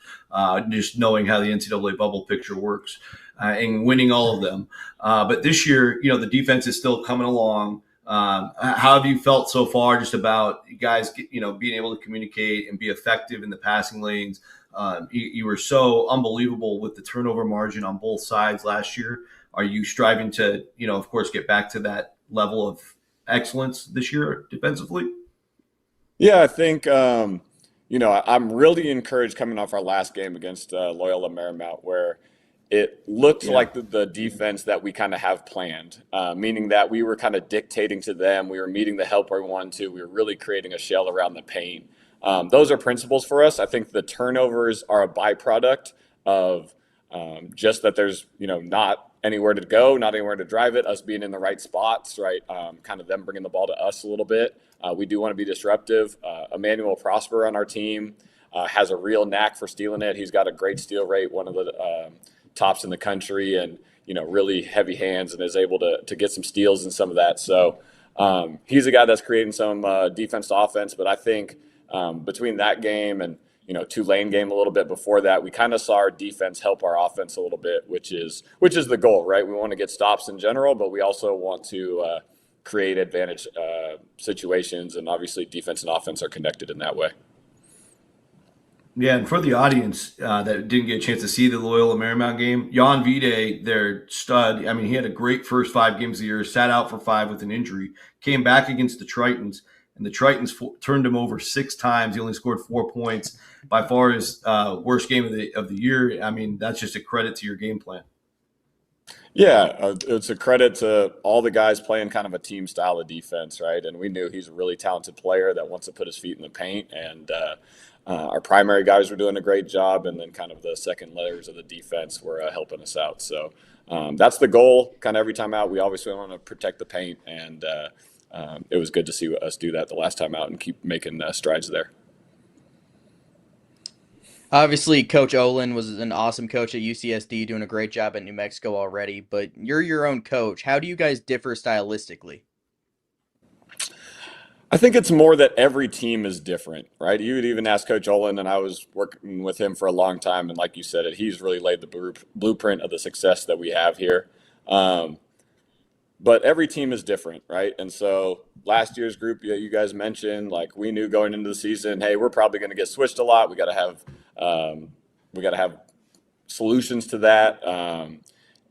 just knowing how the NCAA bubble picture works and winning all of them. But this year, the defense is still coming along. How have you felt so far just about you guys, being able to communicate and be effective in the passing lanes? You were so unbelievable with the turnover margin on both sides last year. Are you striving to, of course, get back to that level of excellence this year defensively? Yeah, I think, I'm really encouraged coming off our last game against Loyola Marymount, where it looked like the defense that we kind of have planned, meaning that we were kind of dictating to them. We were meeting the help where we wanted to. We were really creating a shell around the paint. Those are principles for us. I think the turnovers are a byproduct of just that there's, not anywhere to go, not anywhere to drive it, us being in the right spots, right? Kind of them bringing the ball to us a little bit. We do want to be disruptive. Emmanuel Prosper on our team has a real knack for stealing it. He's got a great steal rate, one of the tops in the country, and really heavy hands, and is able to get some steals and some of that. So he's a guy that's creating some defense to offense. But I think between that game and Tulane game a little bit before that, we kind of saw our defense help our offense a little bit, which is the goal, right? We want to get stops in general, but we also want to create advantage situations, and obviously defense and offense are connected in that way. Yeah, and for the audience that didn't get a chance to see the Loyola Marymount game, Jan Vide, their stud, I mean, he had a great first 5 games of the year, sat out for 5 with an injury, came back against the Tritons, and the Tritons turned him over 6 times. He only scored 4 points. By far his worst game of the year. I mean, that's just a credit to your game plan. Yeah, it's a credit to all the guys playing kind of a team style of defense, right? And we knew he's a really talented player that wants to put his feet in the paint, and our primary guys were doing a great job, and then kind of the second layers of the defense were helping us out. So that's the goal. Kind of every time out, we obviously want to protect the paint, and it was good to see us do that the last time out and keep making strides there. Obviously, Coach Olin was an awesome coach at UCSD, doing a great job at New Mexico already, but you're your own coach. How do you guys differ stylistically? I think it's more that every team is different, right? You would even ask Coach Olin, and I was working with him for a long time, and like you said, he's really laid the blueprint of the success that we have here. But every team is different, right? And so last year's group that you guys mentioned, like we knew going into the season, hey, we're probably going to get switched a lot. We got to have solutions to that.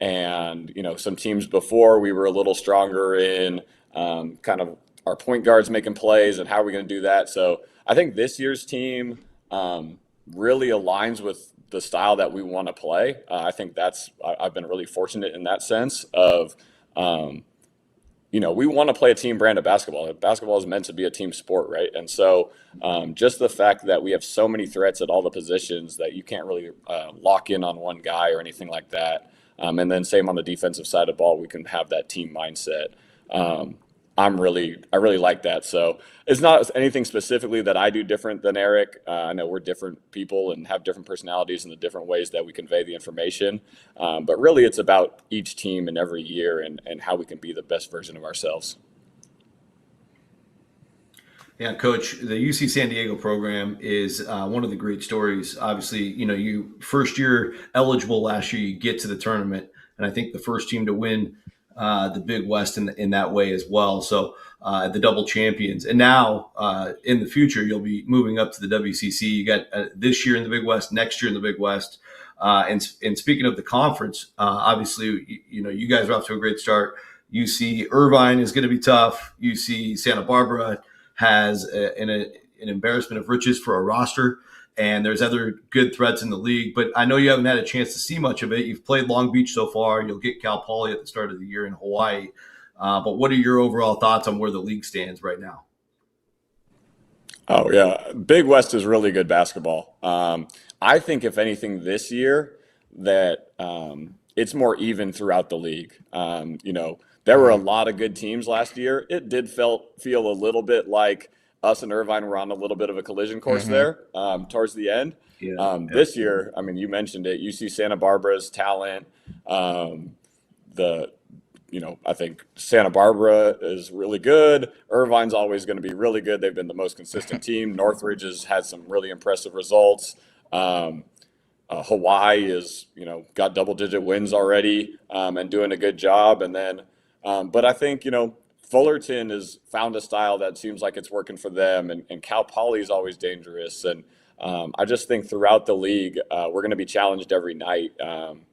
And some teams before we were a little stronger in kind of our point guards making plays, and how are we going to do that? So I think this year's team really aligns with the style that we want to play. I think I've been really fortunate in that sense of. We want to play a team brand of basketball. Basketball is meant to be a team sport, right? And so just the fact that we have so many threats at all the positions that you can't really lock in on one guy or anything like that. And then same on the defensive side of the ball, we can have that team mindset. I really like that. So it's not anything specifically that I do different than Eric. I know we're different people and have different personalities and the different ways that we convey the information. But really it's about each team and every year and how we can be the best version of ourselves. Yeah, Coach, the UC San Diego program is one of the great stories. Obviously, you first year eligible last year, you get to the tournament, and I think the first team to win the Big West in that way as well. So the double champions. And now in the future, you'll be moving up to the WCC. You got this year in the Big West, next year in the Big West. And speaking of the conference, obviously, you guys are off to a great start. UC Irvine is going to be tough. UC Santa Barbara has an embarrassment of riches for a roster. And there's other good threats in the league, but I know you haven't had a chance to see much of it. You've played Long Beach so far. You'll get Cal Poly at the start of the year in Hawaii. But what are your overall thoughts on where the league stands right now? Oh, yeah. Big West is really good basketball. I think, if anything, this year that it's more even throughout the league. There were a lot of good teams last year. It did feel a little bit like us and Irvine were on a little bit of a collision course there towards the end. This year, I mean, you mentioned it. You see Santa Barbara's talent. I think Santa Barbara is really good. Irvine's always going to be really good. They've been the most consistent team. Northridge has had some really impressive results. Hawaii is, got double-digit wins already and doing a good job. And then, but I think, Fullerton has found a style that seems like it's working for them, and Cal Poly is always dangerous. And I just think throughout the league, we're going to be challenged every night,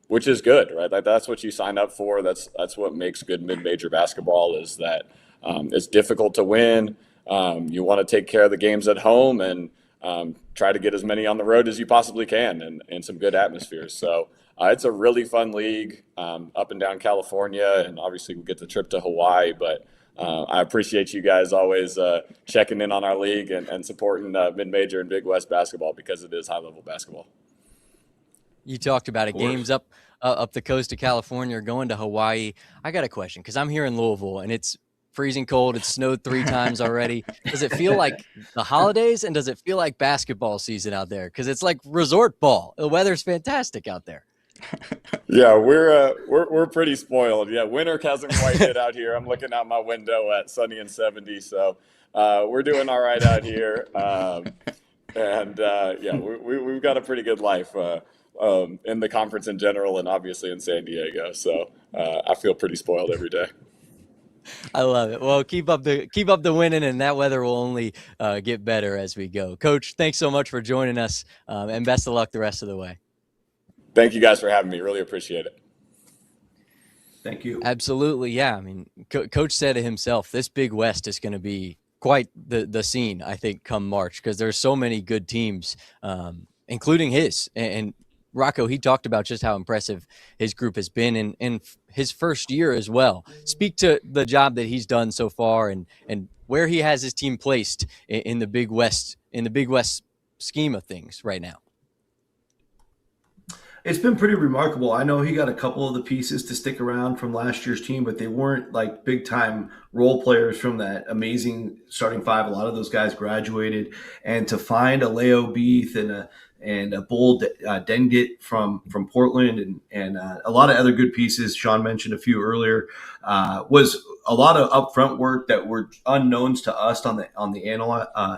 which is good, right? Like that's what you sign up for. That's what makes good mid-major basketball, is that it's difficult to win. You want to take care of the games at home, and try to get as many on the road as you possibly can and some good atmospheres. So it's a really fun league up and down California, and obviously we get the trip to Hawaii, but I appreciate you guys always checking in on our league and supporting mid-major and Big West basketball, because it is high-level basketball. You talked about it. Games up the coast of California, going to Hawaii. I got a question, because I'm here in Louisville, and it's freezing cold. It's snowed 3 times already. Does it feel like the holidays, and does it feel like basketball season out there? Because it's like resort ball. The weather's fantastic out there. Yeah, we're pretty spoiled. Yeah, winter hasn't quite hit out here. I'm looking out my window at sunny and 70, so we're doing all right out here. Yeah, we've got a pretty good life in the conference in general, and obviously in San Diego. So I feel pretty spoiled every day. I love it. Well, keep up the winning, and that weather will only get better as we go. Coach, thanks so much for joining us, and best of luck the rest of the way. Thank you guys for having me. Really appreciate it. Thank you. Absolutely. Yeah. I mean, Coach said it himself, this Big West is going to be quite the scene, I think, come March, because there's so many good teams, including his. And Rocco, he talked about just how impressive his group has been in his first year as well. Speak to the job that he's done so far and where he has his team placed in the Big West, scheme of things right now. It's been pretty remarkable. I know he got a couple of the pieces to stick around from last year's team, but they weren't like big time role players from that amazing starting 5. A lot of those guys graduated, and to find a Leo Beath and a Bull Dengit from Portland and a lot of other good pieces. Sean mentioned a few earlier. Was a lot of upfront work that were unknowns to us on the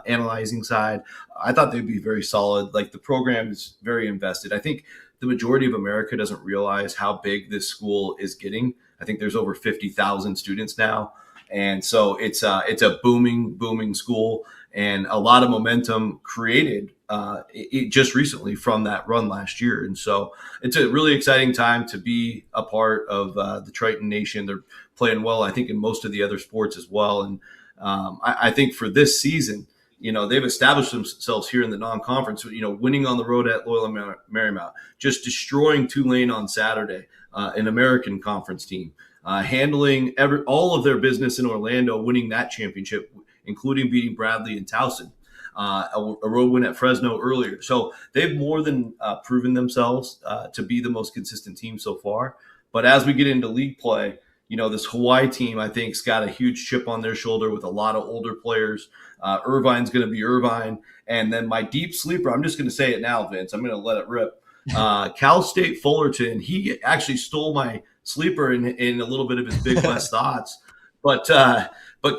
analyzing side. I thought they'd be very solid. Like, the program is very invested. I think the majority of America doesn't realize how big this school is getting. I think there's over 50,000 students now. And so it's a booming school, and a lot of momentum created just recently from that run last year. And so it's a really exciting time to be a part of the Triton Nation. They're playing well, I think, in most of the other sports as well. And I think for this season, they've established themselves here in the non-conference, winning on the road at Loyola Marymount, just destroying Tulane on Saturday, an American Conference team, handling all of their business in Orlando, winning that championship, including beating Bradley and Towson, a road win at Fresno earlier. So they've more than proven themselves to be the most consistent team so far. But as we get into league play, this Hawaii team, I think, has got a huge chip on their shoulder with a lot of older players. Irvine's going to be Irvine. And then my deep sleeper, I'm just going to say it now, Vince. I'm going to let it rip. Cal State Fullerton, he actually stole my sleeper in a little bit of his Big West thoughts. But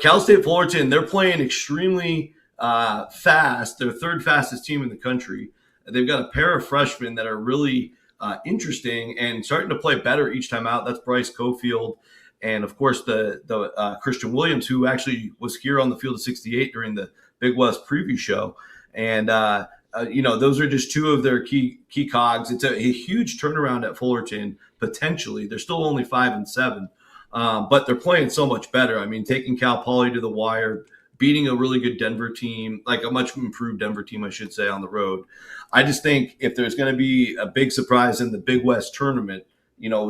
Cal State Fullerton, they're playing extremely fast. They're the 3rd fastest team in the country. They've got a pair of freshmen that are really interesting and starting to play better each time out. That's Bryce Cofield. And, of course, the Christian Williams, who actually was here on the field of 68 during the Big West preview show. And, those are just 2 of their key cogs. It's a huge turnaround at Fullerton, potentially. They're still only 5-7, but they're playing so much better. I mean, taking Cal Poly to the wire, beating a really good Denver team, like a much improved Denver team, I should say, on the road. I just think if there's going to be a big surprise in the Big West tournament,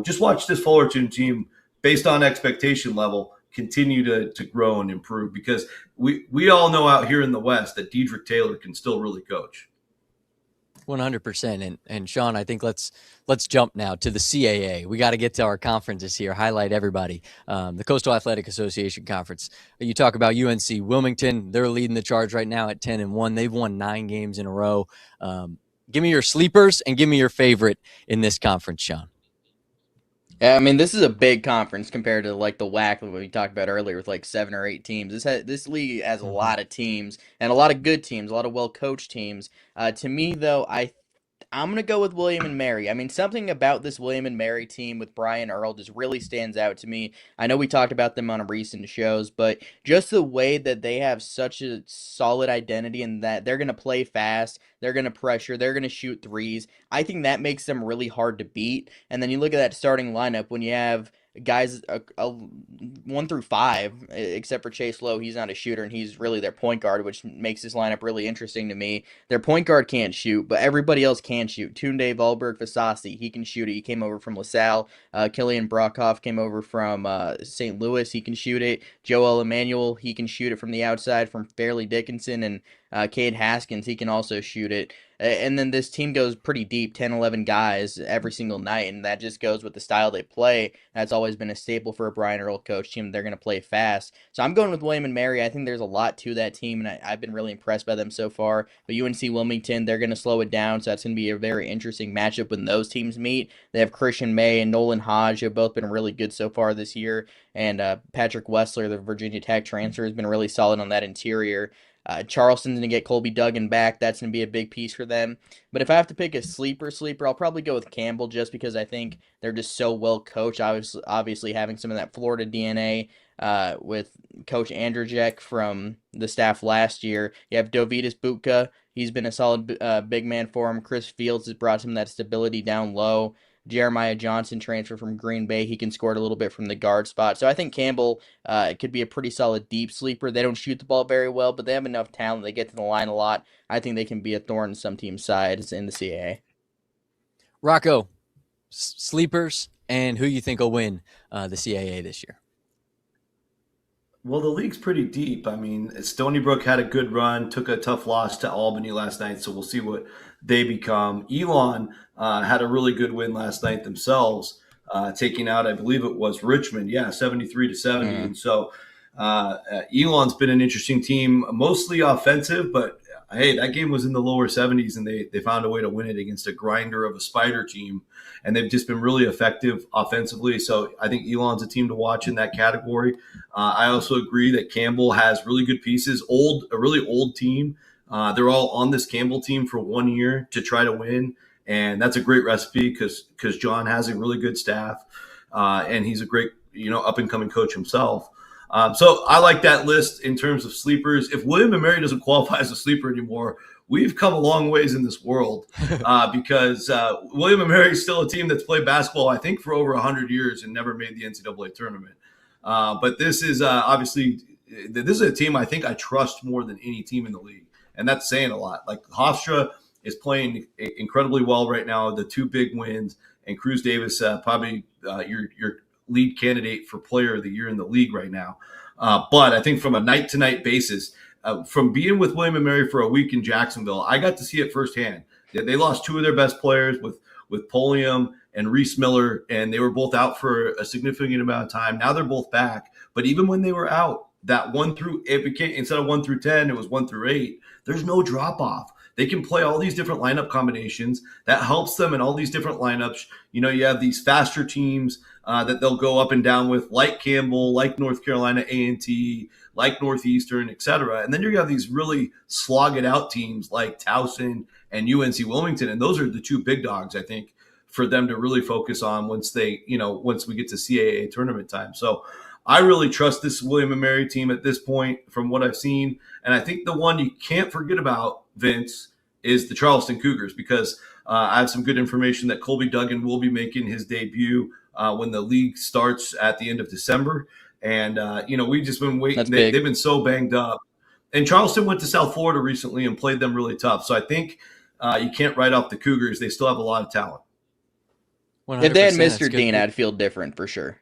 just watch this Fullerton team, based on expectation level, continue to grow and improve, because we all know out here in the West that Dedrick Taylor can still really coach. 100%. And Sean, I think let's jump now to the CAA. We got to get to our conferences here, highlight everybody. The Coastal Athletic Association Conference. You talk about UNC Wilmington. They're leading the charge right now at 10-1. They've won 9 games in a row. Give me your sleepers and give me your favorite in this conference, Sean. Yeah, I mean, this is a big conference compared to like the WAC that we talked about earlier with like 7 or 8 teams. This league has a lot of teams and a lot of good teams, a lot of well-coached teams. To me, though, I'm going to go with William and Mary. I mean, something about this William and Mary team with Brian Earl just really stands out to me. I know we talked about them on recent shows, but just the way that they have such a solid identity and that they're going to play fast, they're going to pressure, they're going to shoot threes. I think that makes them really hard to beat. And then you look at that starting lineup when you have guys 1 through 5, except for Chase Lowe. He's not a shooter, and he's really their point guard, which makes this lineup really interesting to me. Their point guard can't shoot, but everybody else can shoot. Tunde Volberg-Fasasi, he can shoot it. He came over from LaSalle. Killian Brockhoff came over from St. Louis. He can shoot it. Joel Emmanuel, he can shoot it from the outside from Fairleigh Dickinson. And Cade Haskins, he can also shoot it. And then this team goes pretty deep, 10, 11 guys every single night, and that just goes with the style they play. That's always been a staple for a Brian Earl coach team. They're going to play fast. So I'm going with William and Mary. I think there's a lot to that team, and I've been really impressed by them so far. But UNC Wilmington, they're going to slow it down, so that's going to be a very interesting matchup when those teams meet. They have Christian May and Nolan Hodge, who have both been really good so far this year, and Patrick Wessler, the Virginia Tech transfer, has been really solid on that interior. Charleston's going to get Colby Duggan back. That's going to be a big piece for them. But if I have to pick a sleeper, I'll probably go with Campbell just because I think they're just so well coached. Obviously having some of that Florida DNA with Coach Andrzejek from the staff last year. You have Dovidas Butka. He's been a solid big man for him. Chris Fields has brought some of that stability down low. Jeremiah Johnson transfer from Green Bay. He can score it a little bit from the guard spot. So I think Campbell could be a pretty solid deep sleeper. They don't shoot the ball very well, but they have enough talent. They get to the line a lot. I think they can be a thorn in some teams' sides in the CAA. Rocco, sleepers and who you think will win the CAA this year? Well, the league's pretty deep. I mean, Stony Brook had a good run, took a tough loss to Albany last night, so we'll see what they become. Elon had a really good win last night themselves, taking out, I believe it was Richmond, 73-70. And so Elon's been an interesting team, mostly offensive, but hey, that game was in the lower 70s, and they found a way to win it against a grinder of a Spider team, and they've just been really effective offensively. So I think Elon's a team to watch in that category. I also agree that Campbell has really good pieces, a really old team. They're all on this Campbell team for 1 year to try to win, and that's a great recipe because John has a really good staff, and he's a great up-and-coming coach himself. So I like that list in terms of sleepers. If William and Mary doesn't qualify as a sleeper anymore, we've come a long ways in this world because William and Mary is still a team that's played basketball, I think, for over 100 years and never made the NCAA tournament. But this is obviously this is a team I think I trust more than any team in the league, and that's saying a lot. Like Hofstra is playing incredibly well right now, the 2 big wins, and Cruz Davis probably your lead candidate for player of the year in the league right now. But I think from a night-to-night basis, from being with William and Mary for a week in Jacksonville, I got to see it firsthand. They lost 2 of their best players with Polium and Reese Miller, and they were both out for a significant amount of time. Now they're both back. But even when they were out, that instead of 1 through 10, it was 1 through 8. There's no drop-off. They can play all these different lineup combinations. That helps them in all these different lineups. You have these faster teams that they'll go up and down with, like Campbell, like North Carolina A&T, like Northeastern, et cetera. And then you have these really slog-it-out teams like Towson and UNC Wilmington, and those are the 2 big dogs, I think, for them to really focus on once we get to CAA tournament time. So I really trust this William and Mary team at this point from what I've seen. And I think the one you can't forget about, Vince, is the Charleston Cougars, because I have some good information that Colby Duggan will be making his debut when the league starts at the end of December. And, we've just been waiting. They've been so banged up. And Charleston went to South Florida recently and played them really tough. So I think you can't write off the Cougars. They still have a lot of talent. If they had Mr. Dean, I'd feel different for sure.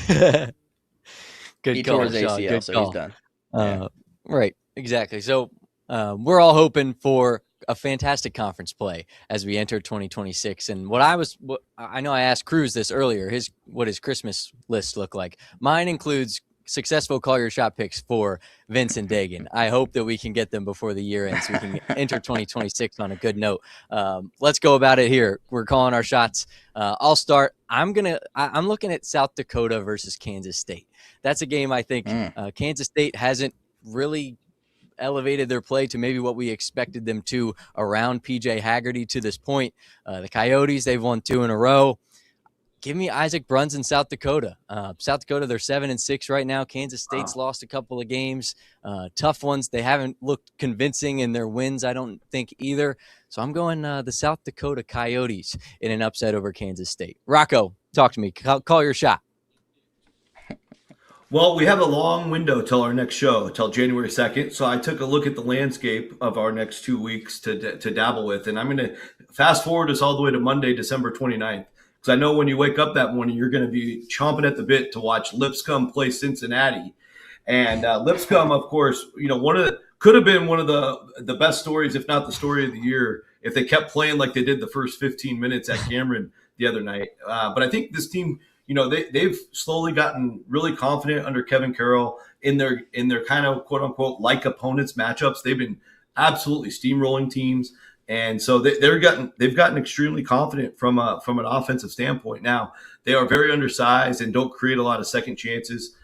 Good he call, tore his ACL, good so call. he's done. Right, exactly. So we're all hoping for a fantastic conference play as we enter 2026. And I know I asked Cruz this earlier, what his Christmas list look like. Mine includes successful call your shot picks for Vince and Dagan. I hope that we can get them before the year ends so we can enter 2026 on a good note. Let's go about it here. We're calling our shots. I'll start. I'm looking at South Dakota versus Kansas State. That's a game I think Kansas State hasn't really elevated their play to maybe what we expected them to around PJ Haggerty to this point. The Coyotes, they've won 2 in a row. Give me Isaac Bruns in South Dakota. South Dakota, they're 7-6 right now. Kansas State's lost a couple of games, tough ones. They haven't looked convincing in their wins, I don't think, either. So I'm going the South Dakota Coyotes in an upset over Kansas State. Rocco, talk to me. Call your shot. Well, we have a long window till our next show, till January 2nd. So I took a look at the landscape of our next 2 weeks to dabble with. And I'm going to fast forward us all the way to Monday, December 29th. Because I know when you wake up that morning, you're going to be chomping at the bit to watch Lipscomb play Cincinnati. And Lipscomb, of course, could have been one of the best stories, if not the story of the year, if they kept playing like they did the first 15 minutes at Cameron the other night. But I think this team, they've slowly gotten really confident under Kevin Carroll in their kind of quote unquote like opponents matchups. They've been absolutely steamrolling teams, and so they've gotten extremely confident from an offensive standpoint. Now they are very undersized and don't create a lot of second chances.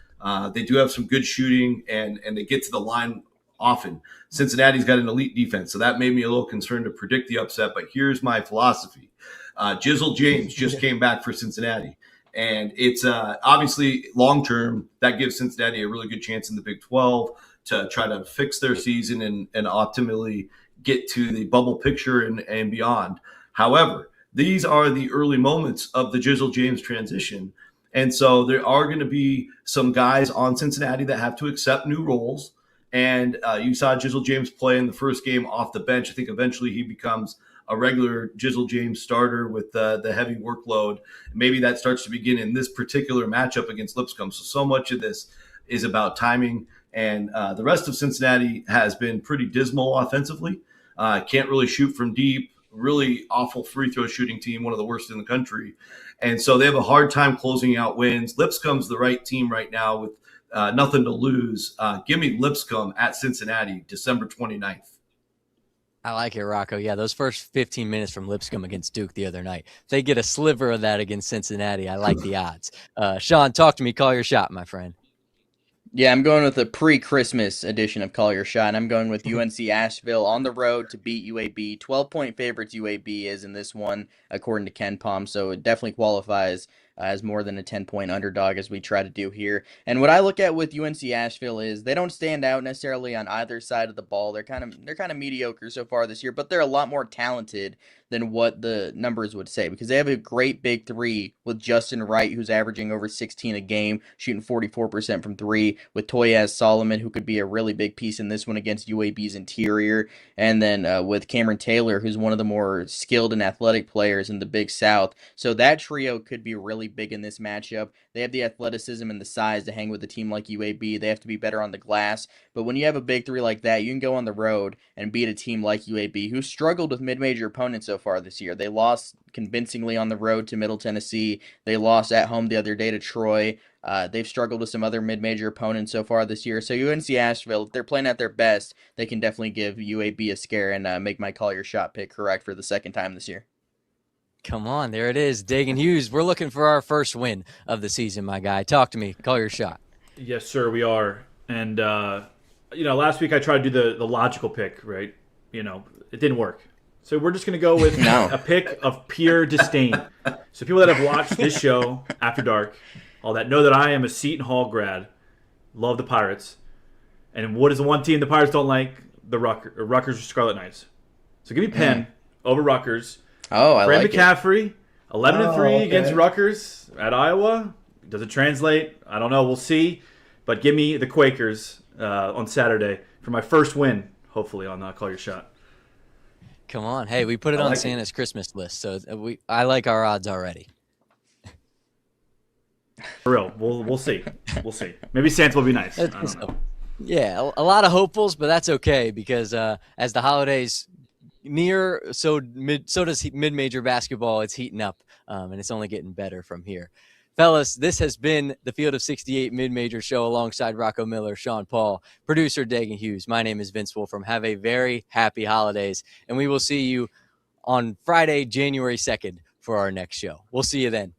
They do have some good shooting, and they get to the line often. Cincinnati's got an elite defense, so that made me a little concerned to predict the upset. But here's my philosophy: Jizzle James just came back for Cincinnati. And it's obviously long-term, that gives Cincinnati a really good chance in the Big 12 to try to fix their season and optimally get to the bubble picture and beyond. However, these are the early moments of the Jizzle James transition. And so there are going to be some guys on Cincinnati that have to accept new roles. And you saw Jizzle James play in the first game off the bench. I think eventually he becomes a regular Jizzle James starter with the heavy workload. Maybe that starts to begin in this particular matchup against Lipscomb. So much of this is about timing. And the rest of Cincinnati has been pretty dismal offensively. Can't really shoot from deep. Really awful free throw shooting team, one of the worst in the country. And so they have a hard time closing out wins. Lipscomb's the right team right now with nothing to lose. Give me Lipscomb at Cincinnati, December 29th. I like it, Rocco. Yeah, those first 15 minutes from Lipscomb against Duke the other night, if they get a sliver of that against Cincinnati, I like the odds. Sean, talk to me. Call your shot, my friend. Yeah, I'm going with the pre-Christmas edition of Call Your Shot. And I'm going with UNC Asheville on the road to beat UAB. 12-point favorites UAB is in this one, according to Ken Palm. So it definitely qualifies as more than a 10-point underdog as we try to do here. And what I look at with UNC Asheville is they don't stand out necessarily on either side of the ball. They're kind of mediocre so far this year, but they're a lot more talented than what the numbers would say, because they have a great big three with Justin Wright, who's averaging over 16 a game, shooting 44% from three, with Toyaz Solomon, who could be a really big piece in this one against UAB's interior, and then with Cameron Taylor, who's one of the more skilled and athletic players in the Big South. So that trio could be really big in this matchup. They have the athleticism and the size to hang with a team like UAB. They have to be better on the glass. But when you have a big three like that, you can go on the road and beat a team like UAB, who struggled with mid-major opponents so far this year. They lost convincingly on the road to Middle Tennessee. They lost at home the other day to Troy. They've struggled with some other mid-major opponents so far this year. So UNC Asheville, if they're playing at their best, they can definitely give UAB a scare and make my Call Your Shot pick correct for the second time this year. Come on, there it is. Dagan Hughes, we're looking for our first win of the season, my guy. Talk to me. Call your shot. Yes, sir, we are. And, last week I tried to do the logical pick, right? It didn't work. So we're just going to go with a pick of pure disdain. So people that have watched this show, After Dark, all that, know that I am a Seton Hall grad, love the Pirates. And what is the one team the Pirates don't like? The Rutgers or Scarlet Knights. So give me Penn over Rutgers. Oh, I Fran like McCaffrey, 11-3 against Rutgers at Iowa. Does it translate? I don't know. We'll see. But give me the Quakers on Saturday for my first win, hopefully, on Call Your Shot. Come on. Hey, we put it on Santa's Christmas list, so I like our odds already. For real. We'll see. We'll see. Maybe Santa will be nice. I don't know. Yeah, a lot of hopefuls, but that's okay because as the holidays near, so does mid-major basketball. It's heating up, and it's only getting better from here. Fellas, this has been the Field of 68 Mid-Major Show alongside Rocco Miller, Sean Paul, producer Dagan Hughes. My name is Vince Wolfram. Have a very happy holidays, and we will see you on Friday, January 2nd for our next show. We'll see you then.